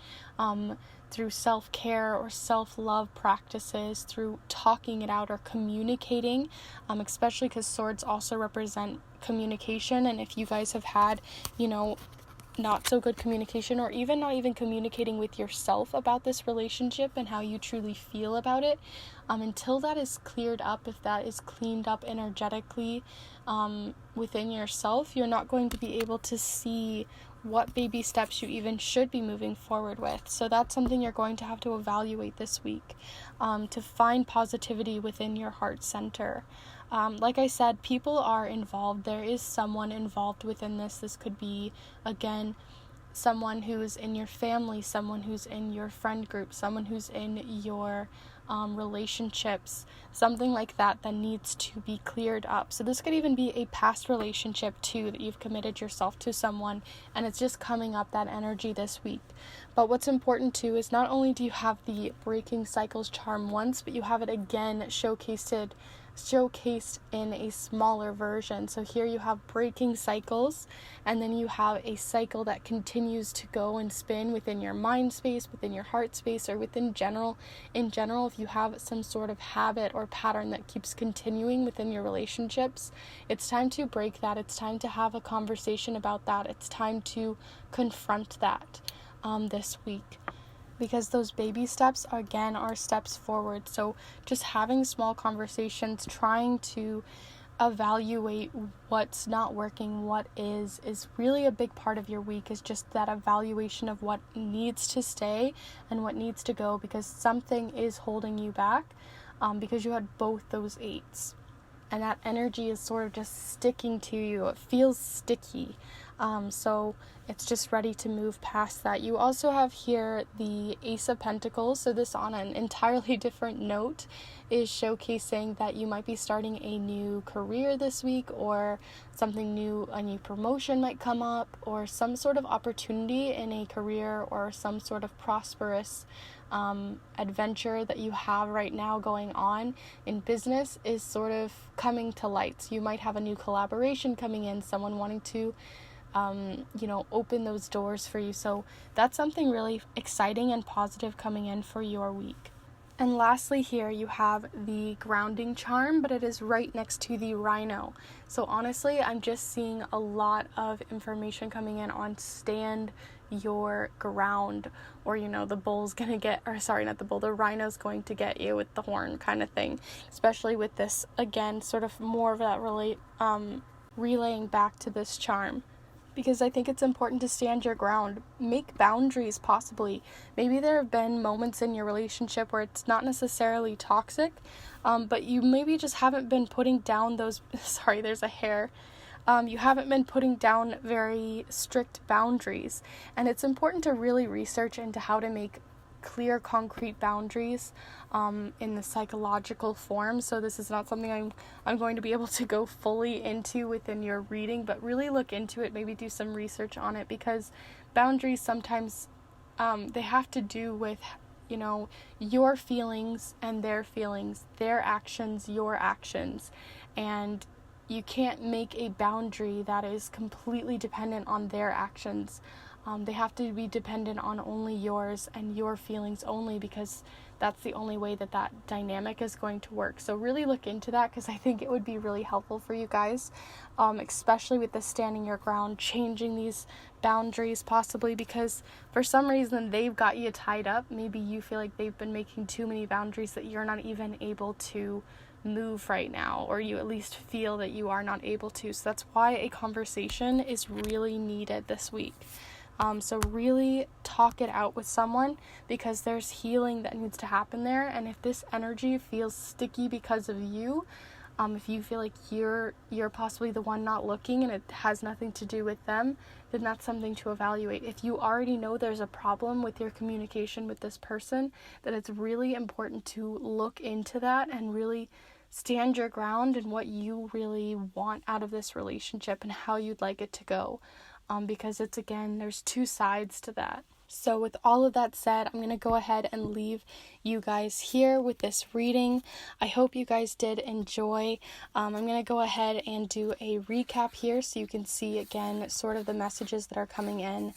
through self-care or self-love practices, through talking it out or communicating, especially because swords also represent communication. And if you guys have had, not so good communication, or even not even communicating with yourself about this relationship and how you truly feel about it, until that is cleared up, if that is cleaned up energetically within yourself, you're not going to be able to see what baby steps you even should be moving forward with. So that's something you're going to have to evaluate this week, to find positivity within your heart center. Like I said, people are involved. There is someone involved within this. This could be, again, someone who's in your family, someone who's in your friend group, someone who's in your relationships, something like that needs to be cleared up. So this could even be a past relationship too, that you've committed yourself to someone, and it's just coming up, that energy this week. But what's important too is not only do you have the breaking cycles charm once, but you have it again showcased in a smaller version. So here you have breaking cycles, and then you have a cycle that continues to go and spin within your mind space, within your heart space, or in general, if you have some sort of habit or pattern that keeps continuing within your relationships, it's time to break that. It's time to have a conversation about that. It's time to confront that this week. Because those baby steps, again, are steps forward. So just having small conversations, trying to evaluate what's not working, what is really a big part of your week, is just that evaluation of what needs to stay and what needs to go, because something is holding you back, because you had both those 8s. And that energy is sort of just sticking to you. It feels sticky. So it's just ready to move past that. You also have here the Ace of Pentacles. So this, on an entirely different note, is showcasing that you might be starting a new career this week, or something new, a new promotion might come up, or some sort of opportunity in a career, or some sort of prosperous adventure that you have right now going on in business is sort of coming to light. So you might have a new collaboration coming in, someone wanting to open those doors for you. So that's something really exciting and positive coming in for your week. And lastly, here you have the grounding charm, but it is right next to the rhino. So honestly, I'm just seeing a lot of information coming in on stand your ground, or the bull's gonna get, or sorry, not the bull, the rhino's going to get you with the horn kind of thing. Especially with this, again, sort of more of that relaying back to this charm. Because I think it's important to stand your ground, make boundaries possibly. Maybe there have been moments in your relationship where it's not necessarily toxic, but you maybe just haven't been putting down those, sorry, there's a hair. You haven't been putting down very strict boundaries. And it's important to really research into how to make clear, concrete boundaries in the psychological form. So this is not something I'm going to be able to go fully into within your reading, but really look into it, maybe do some research on it, because boundaries sometimes they have to do with your feelings and their feelings, their actions, your actions, and you can't make a boundary that is completely dependent on their actions. They have to be dependent on only yours and your feelings only, because that's the only way that dynamic is going to work. So really look into that, because I think it would be really helpful for you guys, especially with the standing your ground, changing these boundaries possibly, because for some reason they've got you tied up. Maybe you feel like they've been making too many boundaries that you're not even able to move right now, or you at least feel that you are not able to. So that's why a conversation is really needed this week. So really talk it out with someone, because there's healing that needs to happen there. And if this energy feels sticky because of you, If you feel like you're possibly the one not looking and it has nothing to do with them, then that's something to evaluate. If you already know there's a problem with your communication with this person, then it's really important to look into that and really stand your ground in what you really want out of this relationship and how you'd like it to go. Because it's, again, there's two sides to that. So with all of that said, I'm going to go ahead and leave you guys here with this reading. I hope you guys did enjoy. I'm going to go ahead and do a recap here so you can see, again, sort of the messages that are coming in.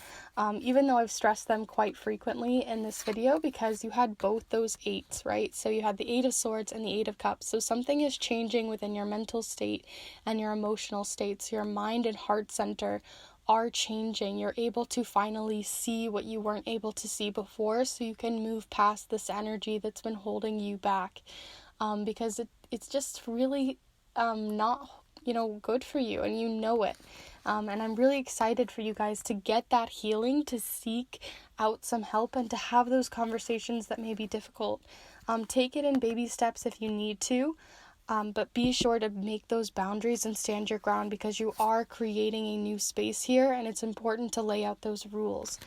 Even though I've stressed them quite frequently in this video, because you had both those 8s, right? So you had the 8 of Swords and the 8 of Cups. So something is changing within your mental state and your emotional state. So your mind and heart center are changing. You're able to finally see what you weren't able to see before, so you can move past this energy that's been holding you back, because it's just really not good for you, and you know it. And I'm really excited for you guys to get that healing, to seek out some help, and to have those conversations that may be difficult. Take it in baby steps if you need to. But be sure to make those boundaries and stand your ground, because you are creating a new space here, and it's important to lay out those rules.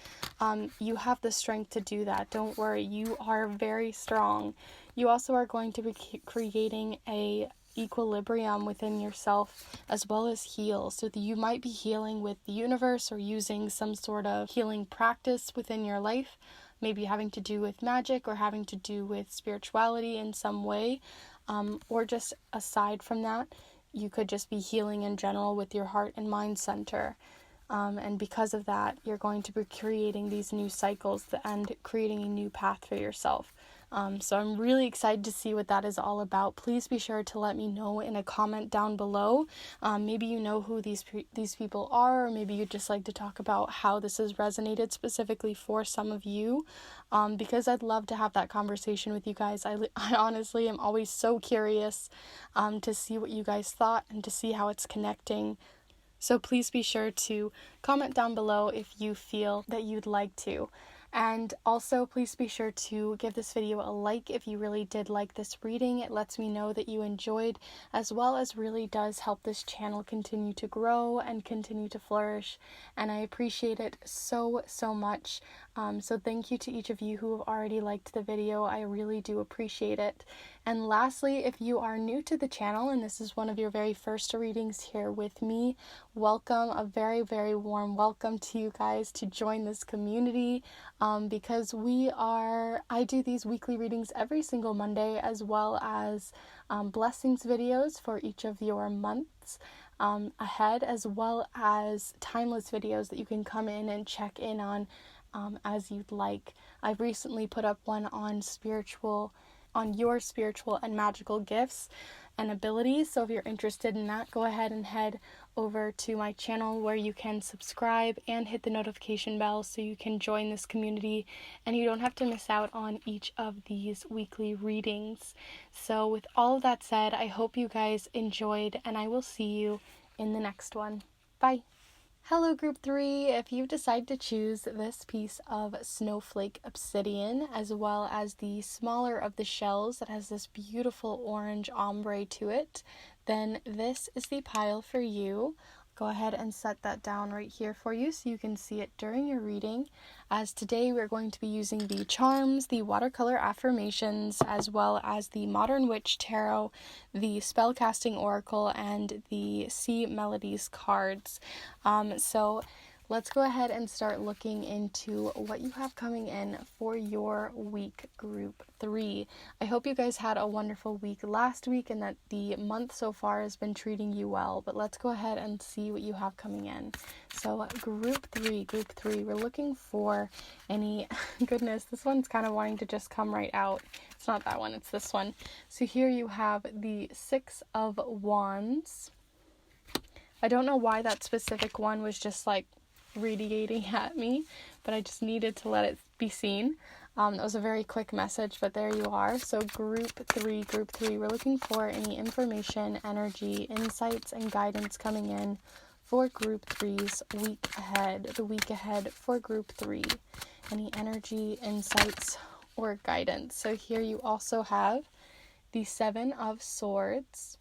You have the strength to do that. Don't worry. You are very strong. You also are going to be creating a equilibrium within yourself as well as heal. So that you might be healing with the universe or using some sort of healing practice within your life, maybe having to do with magic or having to do with spirituality in some way. Or just aside from that, you could just be healing in general with your heart and mind center. And because of that, you're going to be creating these new cycles and creating a new path for yourself. So I'm really excited to see what that is all about. Please be sure to let me know in a comment down below. Maybe you know who these people are, or maybe you'd just like to talk about how this has resonated specifically for some of you, because I'd love to have that conversation with you guys. I honestly am always so curious to see what you guys thought and to see how it's connecting. So please be sure to comment down below if you feel that you'd like to. And also, please be sure to give this video a like if you really did like this reading. It lets me know that you enjoyed, as well as really does help this channel continue to grow and continue to flourish. And I appreciate it so, so much. So thank you to each of you who have already liked the video. I really do appreciate it. And lastly, if you are new to the channel and this is one of your very first readings here with me, welcome. A very, very warm welcome to you guys to join this community, because I do these weekly readings every single Monday, as well as blessings videos for each of your months ahead, as well as timeless videos that you can come in and check in on as you'd like. I've recently put up one on your spiritual and magical gifts and abilities. So if you're interested in that, go ahead and head over to my channel, where you can subscribe and hit the notification bell so you can join this community and you don't have to miss out on each of these weekly readings. So with all of that said, I hope you guys enjoyed, and I will see you in the next one. Bye. Hello Group 3, if you've decided to choose this piece of Snowflake Obsidian, as well as the smaller of the shells that has this beautiful orange ombre to it, then this is the pile for you. Go ahead and set that down right here for you so you can see it during your reading. As today we're going to be using the charms, the watercolor affirmations, as well as the Modern Witch Tarot, the Spellcasting Oracle, and the Sea Melodies cards. So let's go ahead and start looking into what you have coming in for your week, Group 3. I hope you guys had a wonderful week last week and that the month so far has been treating you well. But let's go ahead and see what you have coming in. So Group 3, we're looking for any... Goodness, this one's kind of wanting to just come right out. It's not that one, it's this one. So here you have the 6 of Wands. I don't know why that specific one was just like radiating at me, but I just needed to let it be seen. That was a very quick message, but there you are. So Group 3, we're looking for any information, energy, insights, and guidance coming in for Group 3's week ahead. The week ahead for Group 3. Any energy, insights, or guidance. So here you also have the 7 of Swords,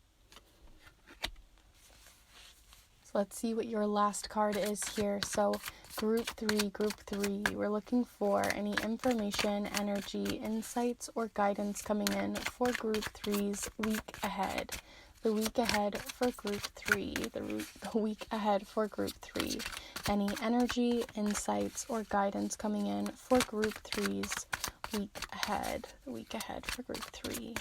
Let's see what your last card is here. So group three, we're looking for any information, energy, insights, or guidance coming in for group three's week ahead. The week ahead for group three, the week ahead for group three. Any energy, insights, or guidance coming in for group three's week ahead. The week ahead for group three.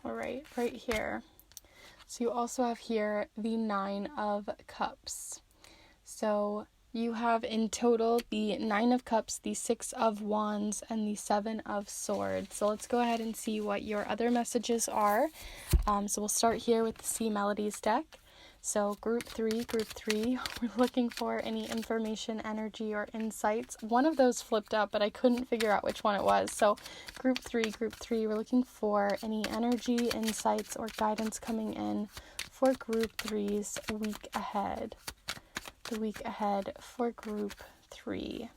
All right here. So you also have here the 9 of Cups. So you have in total the 9 of Cups, the 6 of Wands, and the 7 of Swords. So let's go ahead and see what your other messages are. So we'll start here with the C Melodies deck. So group three, we're looking for any information, energy, or insights. One of those flipped up, but I couldn't figure out which one it was. So group three, we're looking for any energy, insights, or guidance coming in for group three's week ahead. The week ahead for group three.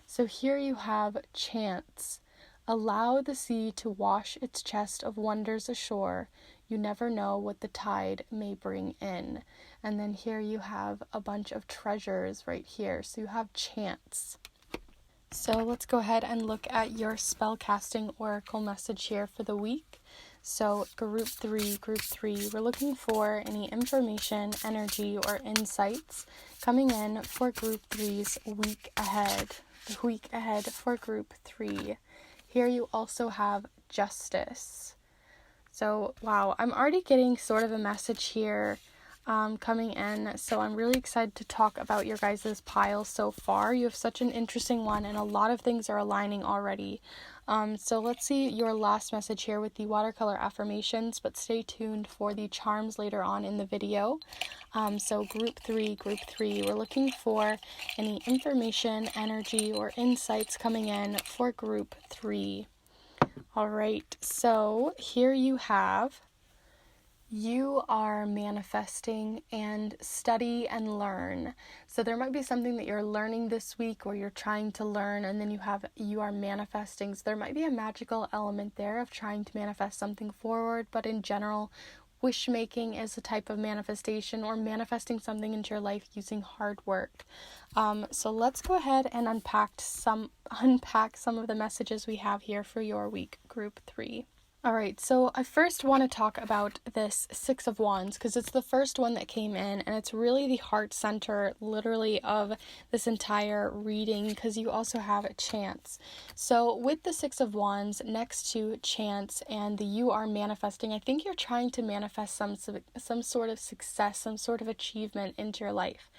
So here you have chance. Allow the sea to wash its chest of wonders ashore. You never know what the tide may bring in. And then here you have a bunch of treasures right here. So you have chance. So let's go ahead and look at your Spellcasting Oracle message here for the week. So group three, we're looking for any information, energy, or insights coming in for group three's week ahead. The week ahead for group three. Here you also have justice. So, wow, I'm already getting sort of a message here coming in. So I'm really excited to talk about your guys' pile so far. You have such an interesting one, and a lot of things are aligning already. So let's see your last message here with the watercolor affirmations, but stay tuned for the charms later on in the video. So group three, we're looking for any information, energy, or insights coming in for group three. All right, so here you are manifesting and study and learn. So there might be something that you're learning this week or you're trying to learn, and then you are manifesting. So there might be a magical element there of trying to manifest something forward, but in general, wish making is a type of manifestation or manifesting something into your life using hard work. So let's go ahead and unpack some of the messages we have here for your week, group three. All right, so I first want to talk about this 6 of Wands because it's the first one that came in, and it's really the heart center, literally, of this entire reading because you also have a chance. So with the 6 of Wands next to chance and the you are manifesting, I think you're trying to manifest some sort of success, some sort of achievement into your life.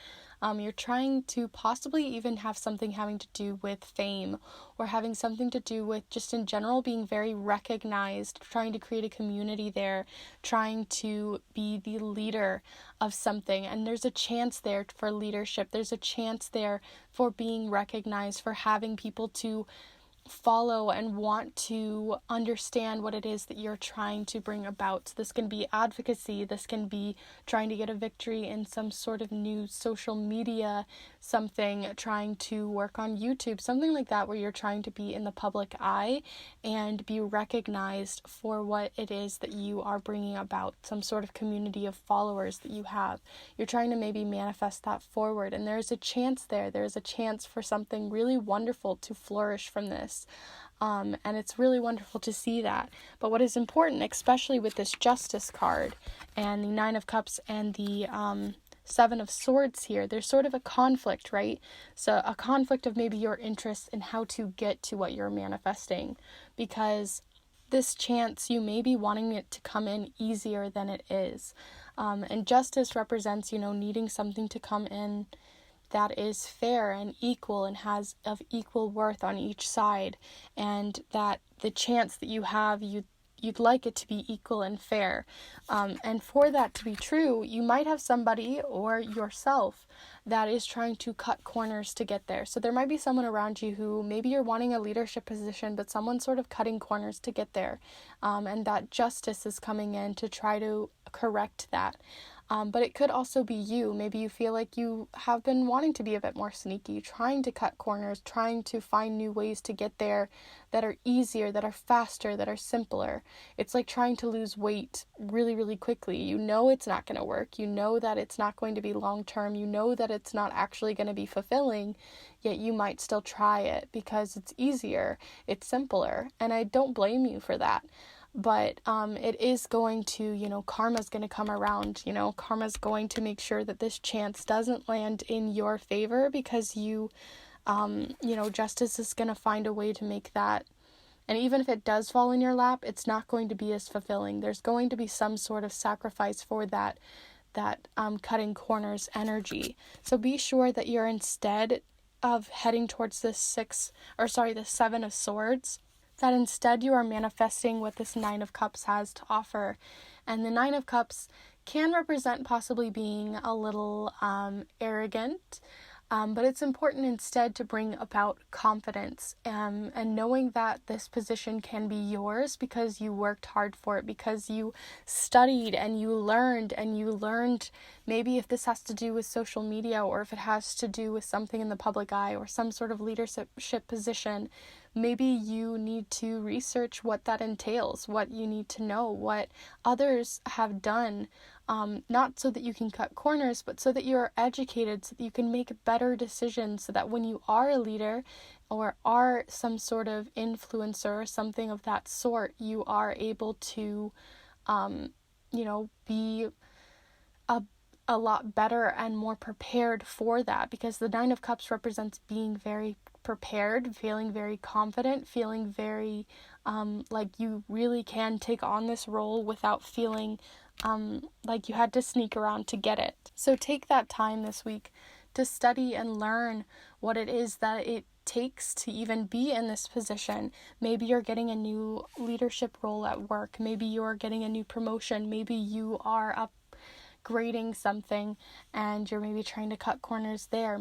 You're trying to possibly even have something having to do with fame or having something to do with just in general being very recognized, trying to create a community there, trying to be the leader of something. And there's a chance there for leadership. There's a chance there for being recognized, for having people to follow and want to understand what it is that you're trying to bring about. So this can be advocacy, this can be trying to get a victory in some sort of new social media, something, trying to work on YouTube, something like that where you're trying to be in the public eye and be recognized for what it is that you are bringing about, some sort of community of followers that you have. You're trying to maybe manifest that forward, and there's a chance there. There's a chance for something really wonderful to flourish from this. And it's really wonderful to see that. But what is important, especially with this Justice card and the 9 of Cups and the 7 of Swords here, there's sort of a conflict, right? So a conflict of maybe your interest in how to get to what you're manifesting, because this chance, you may be wanting it to come in easier than it is. And justice represents, needing something to come in that is fair and equal and has of equal worth on each side, and that the chance that you have, you'd like it to be equal and fair. And for that to be true, you might have somebody or yourself that is trying to cut corners to get there. So there might be someone around you who maybe you're wanting a leadership position, but someone's sort of cutting corners to get there. And that justice is coming in to try to correct that. But it could also be you. Maybe you feel like you have been wanting to be a bit more sneaky, trying to cut corners, trying to find new ways to get there that are easier, that are faster, that are simpler. It's like trying to lose weight really, really quickly. You know it's not going to work. You know that it's not going to be long term. You know that it's not actually going to be fulfilling, yet you might still try it because it's easier, it's simpler, and I don't blame you for that. But it is going to, karma's going to come around, karma's going to make sure that this chance doesn't land in your favor because justice is going to find a way to make that. And even if it does fall in your lap, it's not going to be as fulfilling. There's going to be some sort of sacrifice for that cutting corners energy. So be sure that you're, instead of heading towards the Seven of Swords, that instead you are manifesting what this Nine of Cups has to offer. And the Nine of Cups can represent possibly being a little arrogant, but it's important instead to bring about confidence and knowing that this position can be yours because you worked hard for it, because you studied and you learned maybe if this has to do with social media or if it has to do with something in the public eye or some sort of leadership position. Maybe you need to research what that entails, what you need to know, what others have done, not so that you can cut corners, but so that you're educated, so that you can make better decisions, so that when you are a leader or are some sort of influencer or something of that sort, you are able to, be a lot better and more prepared for that, because the Nine of Cups represents being very prepared, feeling very confident, feeling very like you really can take on this role without feeling like you had to sneak around to get it. So take that time this week to study and learn what it is that it takes to even be in this position. Maybe you're getting a new leadership role at work. Maybe you're getting a new promotion. Maybe you are upgrading something and you're maybe trying to cut corners there.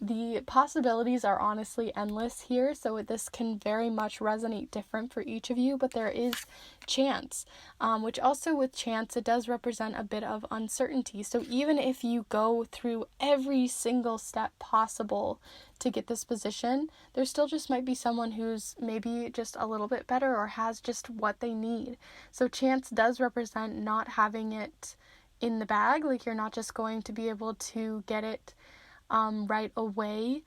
The possibilities are honestly endless here, so this can very much resonate different for each of you, but there is chance, which also with chance, it does represent a bit of uncertainty. So even if you go through every single step possible to get this position, there still just might be someone who's maybe just a little bit better or has just what they need. So chance does represent not having it in the bag, like you're not just going to be able to get it right away,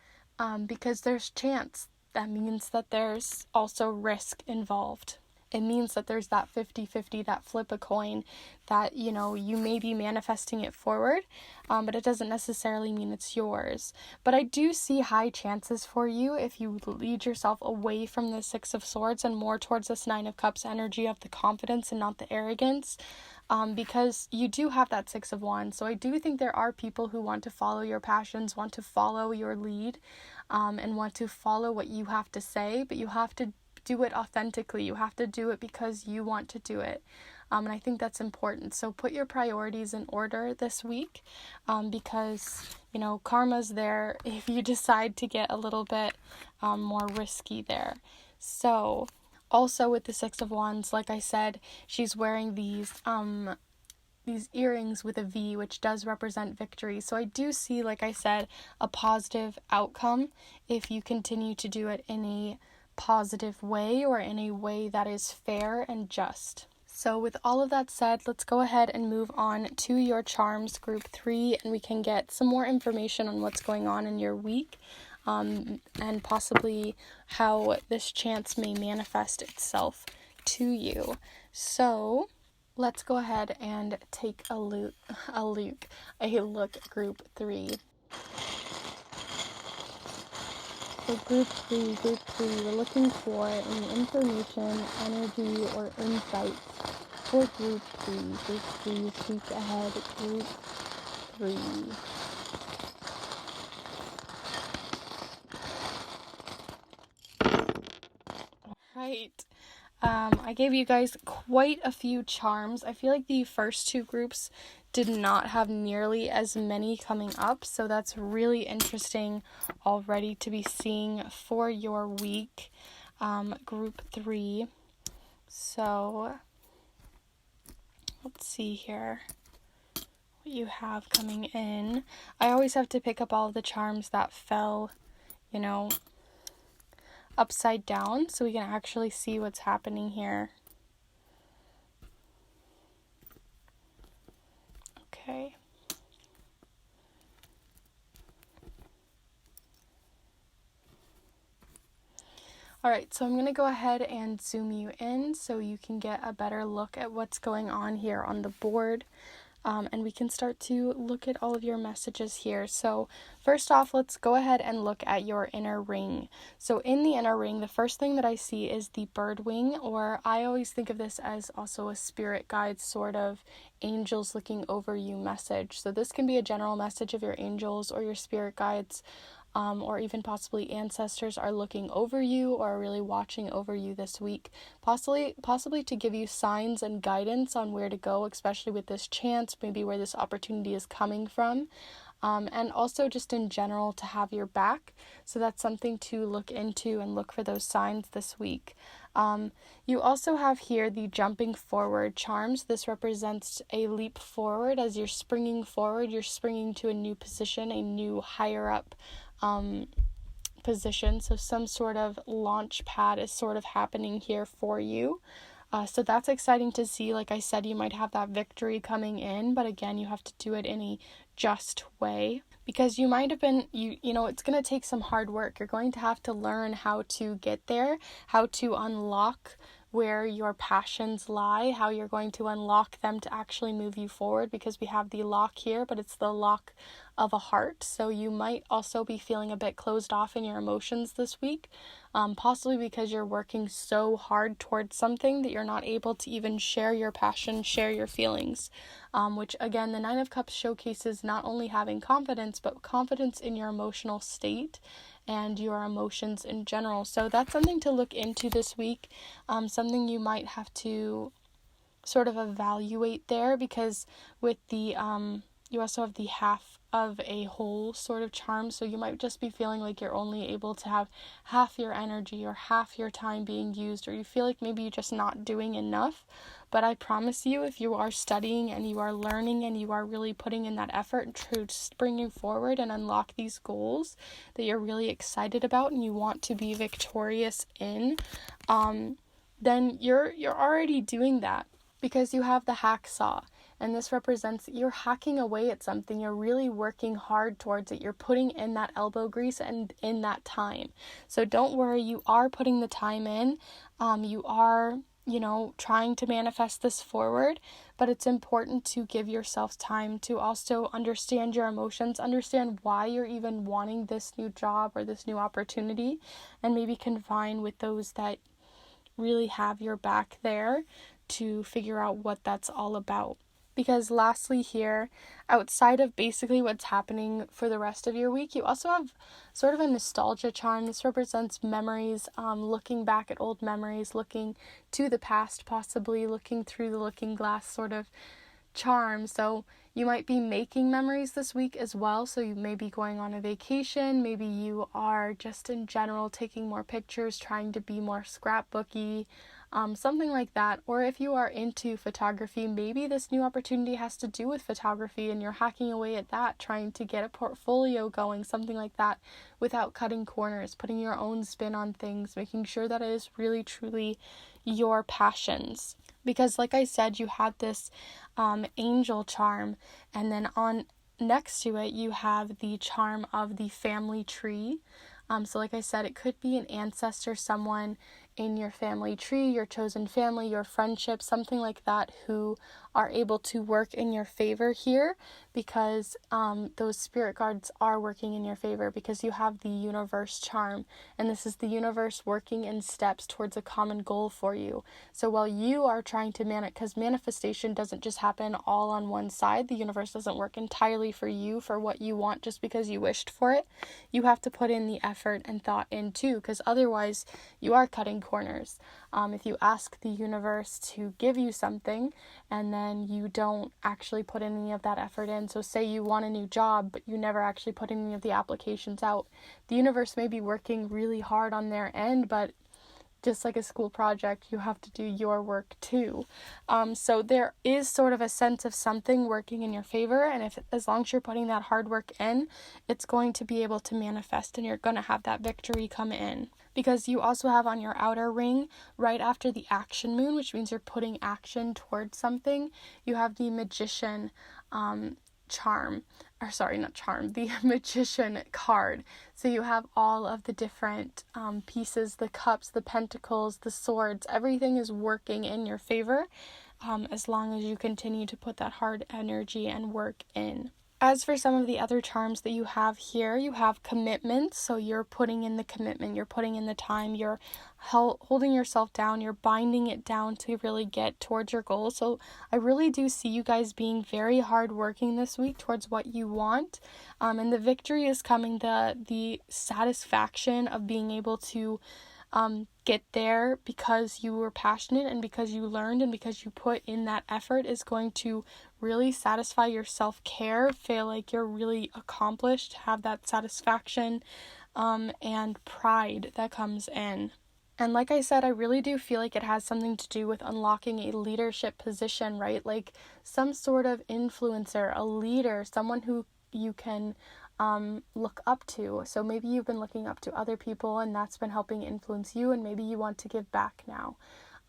because there's chance. That means that there's also risk involved. It means that there's that 50-50, that flip a coin, that, you may be manifesting it forward, but it doesn't necessarily mean it's yours. But I do see high chances for you if you lead yourself away from the Six of Swords and more towards this Nine of Cups energy of the confidence and not the arrogance. Because you do have that Six of Wands. So I do think there are people who want to follow your passions, want to follow your lead, and want to follow what you have to say, but you have to do it authentically. You have to do it because you want to do it. And I think that's important. So put your priorities in order this week, because, karma's there if you decide to get a little bit more risky there. So also with the Six of Wands, like I said, she's wearing these earrings with a V, which does represent victory. So I do see, like I said, a positive outcome if you continue to do it in a positive way or in a way that is fair and just. So with all of that said, let's go ahead and move on to your charms, group 3, and we can get some more information on what's going on in your week, and possibly how this chance may manifest itself to you. So let's go ahead and take a look, group 3. So group 3, we're looking for any information, energy, or insights for group 3. Group 3, peek ahead, group 3. Right. I gave you guys quite a few charms. I feel like the first two groups did not have nearly as many coming up, so that's really interesting already to be seeing for your week, group 3. So let's see here. what you have coming in. I always have to pick up all of the charms that fell, upside down so we can actually see what's happening here. Okay. Alright, so I'm going to go ahead and zoom you in so you can get a better look at what's going on here on the board. And we can start to look at all of your messages here. So first off, let's go ahead and look at your inner ring. So in the inner ring, the first thing that I see is the bird wing, or I always think of this as also a spirit guide, sort of angels looking over you message. So this can be a general message of your angels or your spirit guides, or even possibly ancestors are looking over you or are really watching over you this week, possibly to give you signs and guidance on where to go, especially with this chance, maybe where this opportunity is coming from, and also just in general to have your back. So that's something to look into and look for those signs this week. You also have here the jumping forward charms. This represents a leap forward. As you're springing forward, you're springing to a new position, a new higher up position. So some sort of launch pad is sort of happening here for you. So that's exciting to see. Like I said, you might have that victory coming in, but again, you have to do it in a just way, because you might have been, it's going to take some hard work. You're going to have to learn how to get there, how to unlock where your passions lie, how you're going to unlock them to actually move you forward, because we have the lock here, but it's the lock of a heart. So you might also be feeling a bit closed off in your emotions this week, possibly because you're working so hard towards something that you're not able to even share your passion, share your feelings, which again, the Nine of Cups showcases not only having confidence, but confidence in your emotional state and your emotions in general. So that's something to look into this week, something you might have to sort of evaluate there, because with the you also have the half of a whole sort of charm, so you might just be feeling like you're only able to have half your energy or half your time being used, or you feel like maybe you're just not doing enough. But I promise you, if you are studying and you are learning and you are really putting in that effort to spring you forward and unlock these goals that you're really excited about and you want to be victorious in, then you're already doing that, because you have the hacksaw. And this represents you're hacking away at something. You're really working hard towards it. You're putting in that elbow grease and in that time. So don't worry, you are putting the time in. You are, trying to manifest this forward. But it's important to give yourself time to also understand your emotions, understand why you're even wanting this new job or this new opportunity, and maybe confine with those that really have your back there to figure out what that's all about. Because lastly here, outside of basically what's happening for the rest of your week, you also have sort of a nostalgia charm. This represents memories, looking back at old memories, looking to the past, possibly looking through the looking glass sort of charm. So you might be making memories this week as well. So you may be going on a vacation. Maybe you are just in general taking more pictures, trying to be more scrapbooky, something like that. Or if you are into photography, maybe this new opportunity has to do with photography and you're hacking away at that, trying to get a portfolio going, something like that, without cutting corners, putting your own spin on things, making sure that it is really truly your passions. Because like I said, you had this angel charm, and then on next to it you have the charm of the family tree. So like I said, it could be an ancestor, someone in your family tree, your chosen family, your friendship, something like that, who are able to work in your favor here, because those spirit guards are working in your favor, because you have the universe charm, and this is the universe working in steps towards a common goal for you. So while you are trying to because manifestation doesn't just happen all on one side, the universe doesn't work entirely for you for what you want just because you wished for it. You have to put in the effort and thought in too, because otherwise you are cutting corners. If you ask the universe to give you something and then you don't actually put any of that effort in, so say you want a new job but you never actually put any of the applications out, the universe may be working really hard on their end, but just like a school project, you have to do your work too. So there is sort of a sense of something working in your favor, and as long as you're putting that hard work in, it's going to be able to manifest, and you're going to have that victory come in. Because you also have on your outer ring, right after the action moon, which means you're putting action towards something, you have the magician the magician card. So you have all of the different pieces, the cups, the pentacles, the swords, everything is working in your favor, as long as you continue to put that hard energy and work in. As for some of the other charms that you have here, you have commitment. So you're putting in the commitment, you're putting in the time, you're holding yourself down, you're binding it down to really get towards your goal. So I really do see you guys being very hardworking this week towards what you want. And the victory is coming, the satisfaction of being able to get there because you were passionate and because you learned and because you put in that effort is going to really satisfy your self-care, feel like you're really accomplished, have that satisfaction and pride that comes in. And like I said, I really do feel like it has something to do with unlocking a leadership position, right? Like some sort of influencer, a leader, someone who you can look up to. So maybe you've been looking up to other people and that's been helping influence you, and maybe you want to give back now.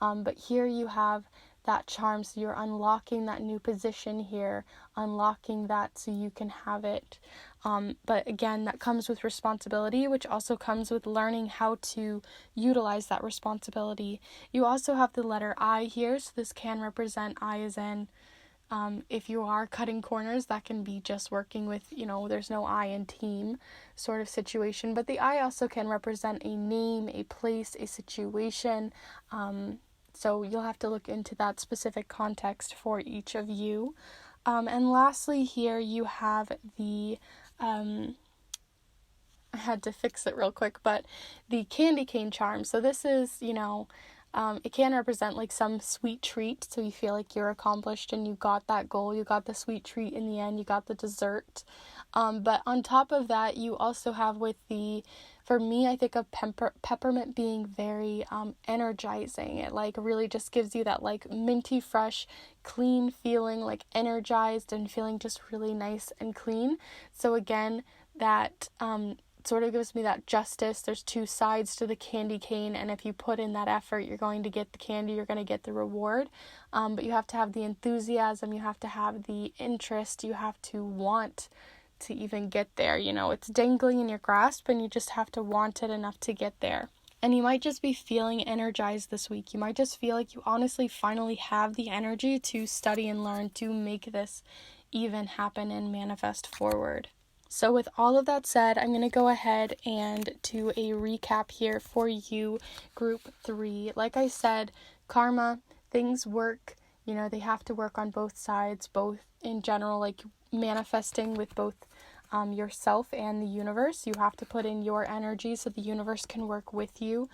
But here you have that charm, so you're unlocking that new position here, unlocking that so you can have it. But again, that comes with responsibility, which also comes with learning how to utilize that responsibility. You also have the letter I here, so this can represent I as in if you are cutting corners, that can be just working with, there's no I in team sort of situation. But the I also can represent a name, a place, a situation. So you'll have to look into that specific context for each of you. And lastly here you have the, I had to fix it real quick, but the candy cane charm. So this is, it can represent like some sweet treat, so you feel like you're accomplished and you got that goal, you got the sweet treat in the end, you got the dessert. But on top of that, you also have for me, I think of peppermint being very energizing. It like really just gives you that like minty, fresh, clean feeling, like energized and feeling just really nice and clean. So again, that sort of gives me that justice. There's two sides to the candy cane, and if you put in that effort, you're going to get the candy, you're going to get the reward. But you have to have the enthusiasm, you have to have the interest, you have to want to even get there. It's dangling in your grasp and you just have to want it enough to get there. And you might just be feeling energized this week. You might just feel like you honestly finally have the energy to study and learn, to make this even happen and manifest forward. So with all of that said, I'm going to go ahead and do a recap here for you, group 3. Like I said, karma, things work, they have to work on both sides, both in general, like manifesting with both yourself and the universe. You have to put in your energy so the universe can work with you,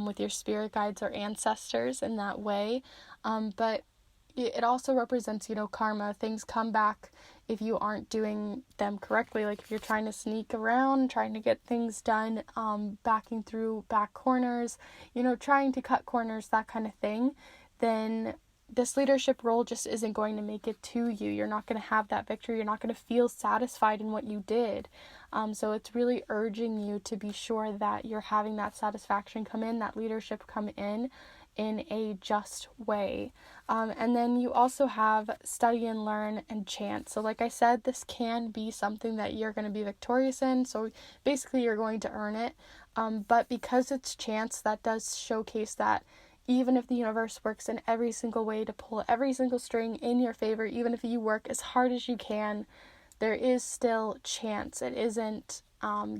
with your spirit guides or ancestors in that way. But it also represents, karma. Things come back if you aren't doing them correctly. Like if you're trying to sneak around, trying to get things done, backing through back corners, trying to cut corners, that kind of thing, then this leadership role just isn't going to make it to you. You're not going to have that victory. You're not going to feel satisfied in what you did. So it's really urging you to be sure that you're having that satisfaction come in, that leadership come in a just way. And then you also have study and learn and chant. So like I said, this can be something that you're going to be victorious in. So basically you're going to earn it. But because it's chance, that does showcase that even if the universe works in every single way to pull every single string in your favor, even if you work as hard as you can, there is still chance. It isn't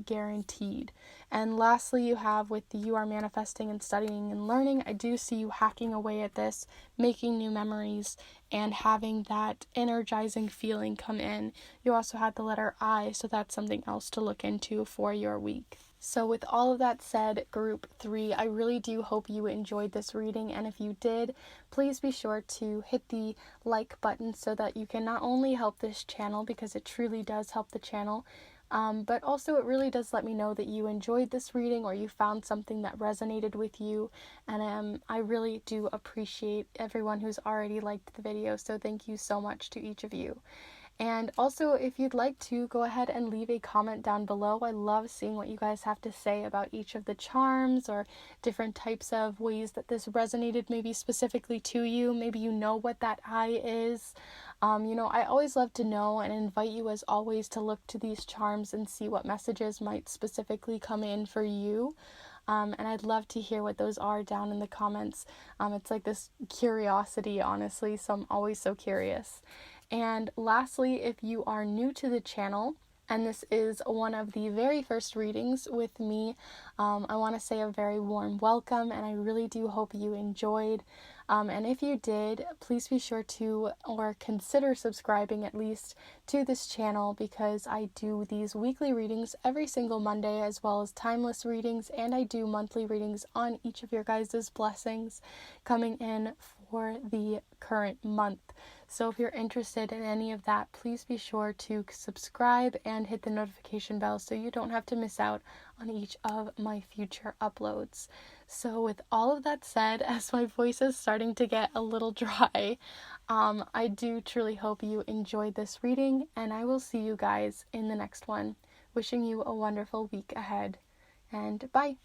guaranteed. And lastly, you have with the you are manifesting and studying and learning, I do see you hacking away at this, making new memories, and having that energizing feeling come in. You also had the letter I, so that's something else to look into for your week. So with all of that said, group 3, I really do hope you enjoyed this reading, and if you did, please be sure to hit the like button so that you can not only help this channel, because it truly does help the channel, But also it really does let me know that you enjoyed this reading or you found something that resonated with you. And I really do appreciate everyone who's already liked the video. So thank you so much to each of you. And also, if you'd like to, go ahead and leave a comment down below. I love seeing what you guys have to say about each of the charms or different types of ways that this resonated maybe specifically to you. Maybe you know what that eye is. I always love to know and invite you as always to look to these charms and see what messages might specifically come in for you. And I'd love to hear what those are down in the comments. It's like this curiosity, honestly, so I'm always so curious. And lastly, if you are new to the channel, and this is one of the very first readings with me, I want to say a very warm welcome, and I really do hope you enjoyed. And if you did, please be sure to, or consider subscribing at least to this channel, because I do these weekly readings every single Monday, as well as timeless readings, and I do monthly readings on each of your guys' blessings coming in for the current month. So if you're interested in any of that, please be sure to subscribe and hit the notification bell so you don't have to miss out on each of my future uploads. So with all of that said, as my voice is starting to get a little dry, I do truly hope you enjoyed this reading, and I will see you guys in the next one. Wishing you a wonderful week ahead, and bye!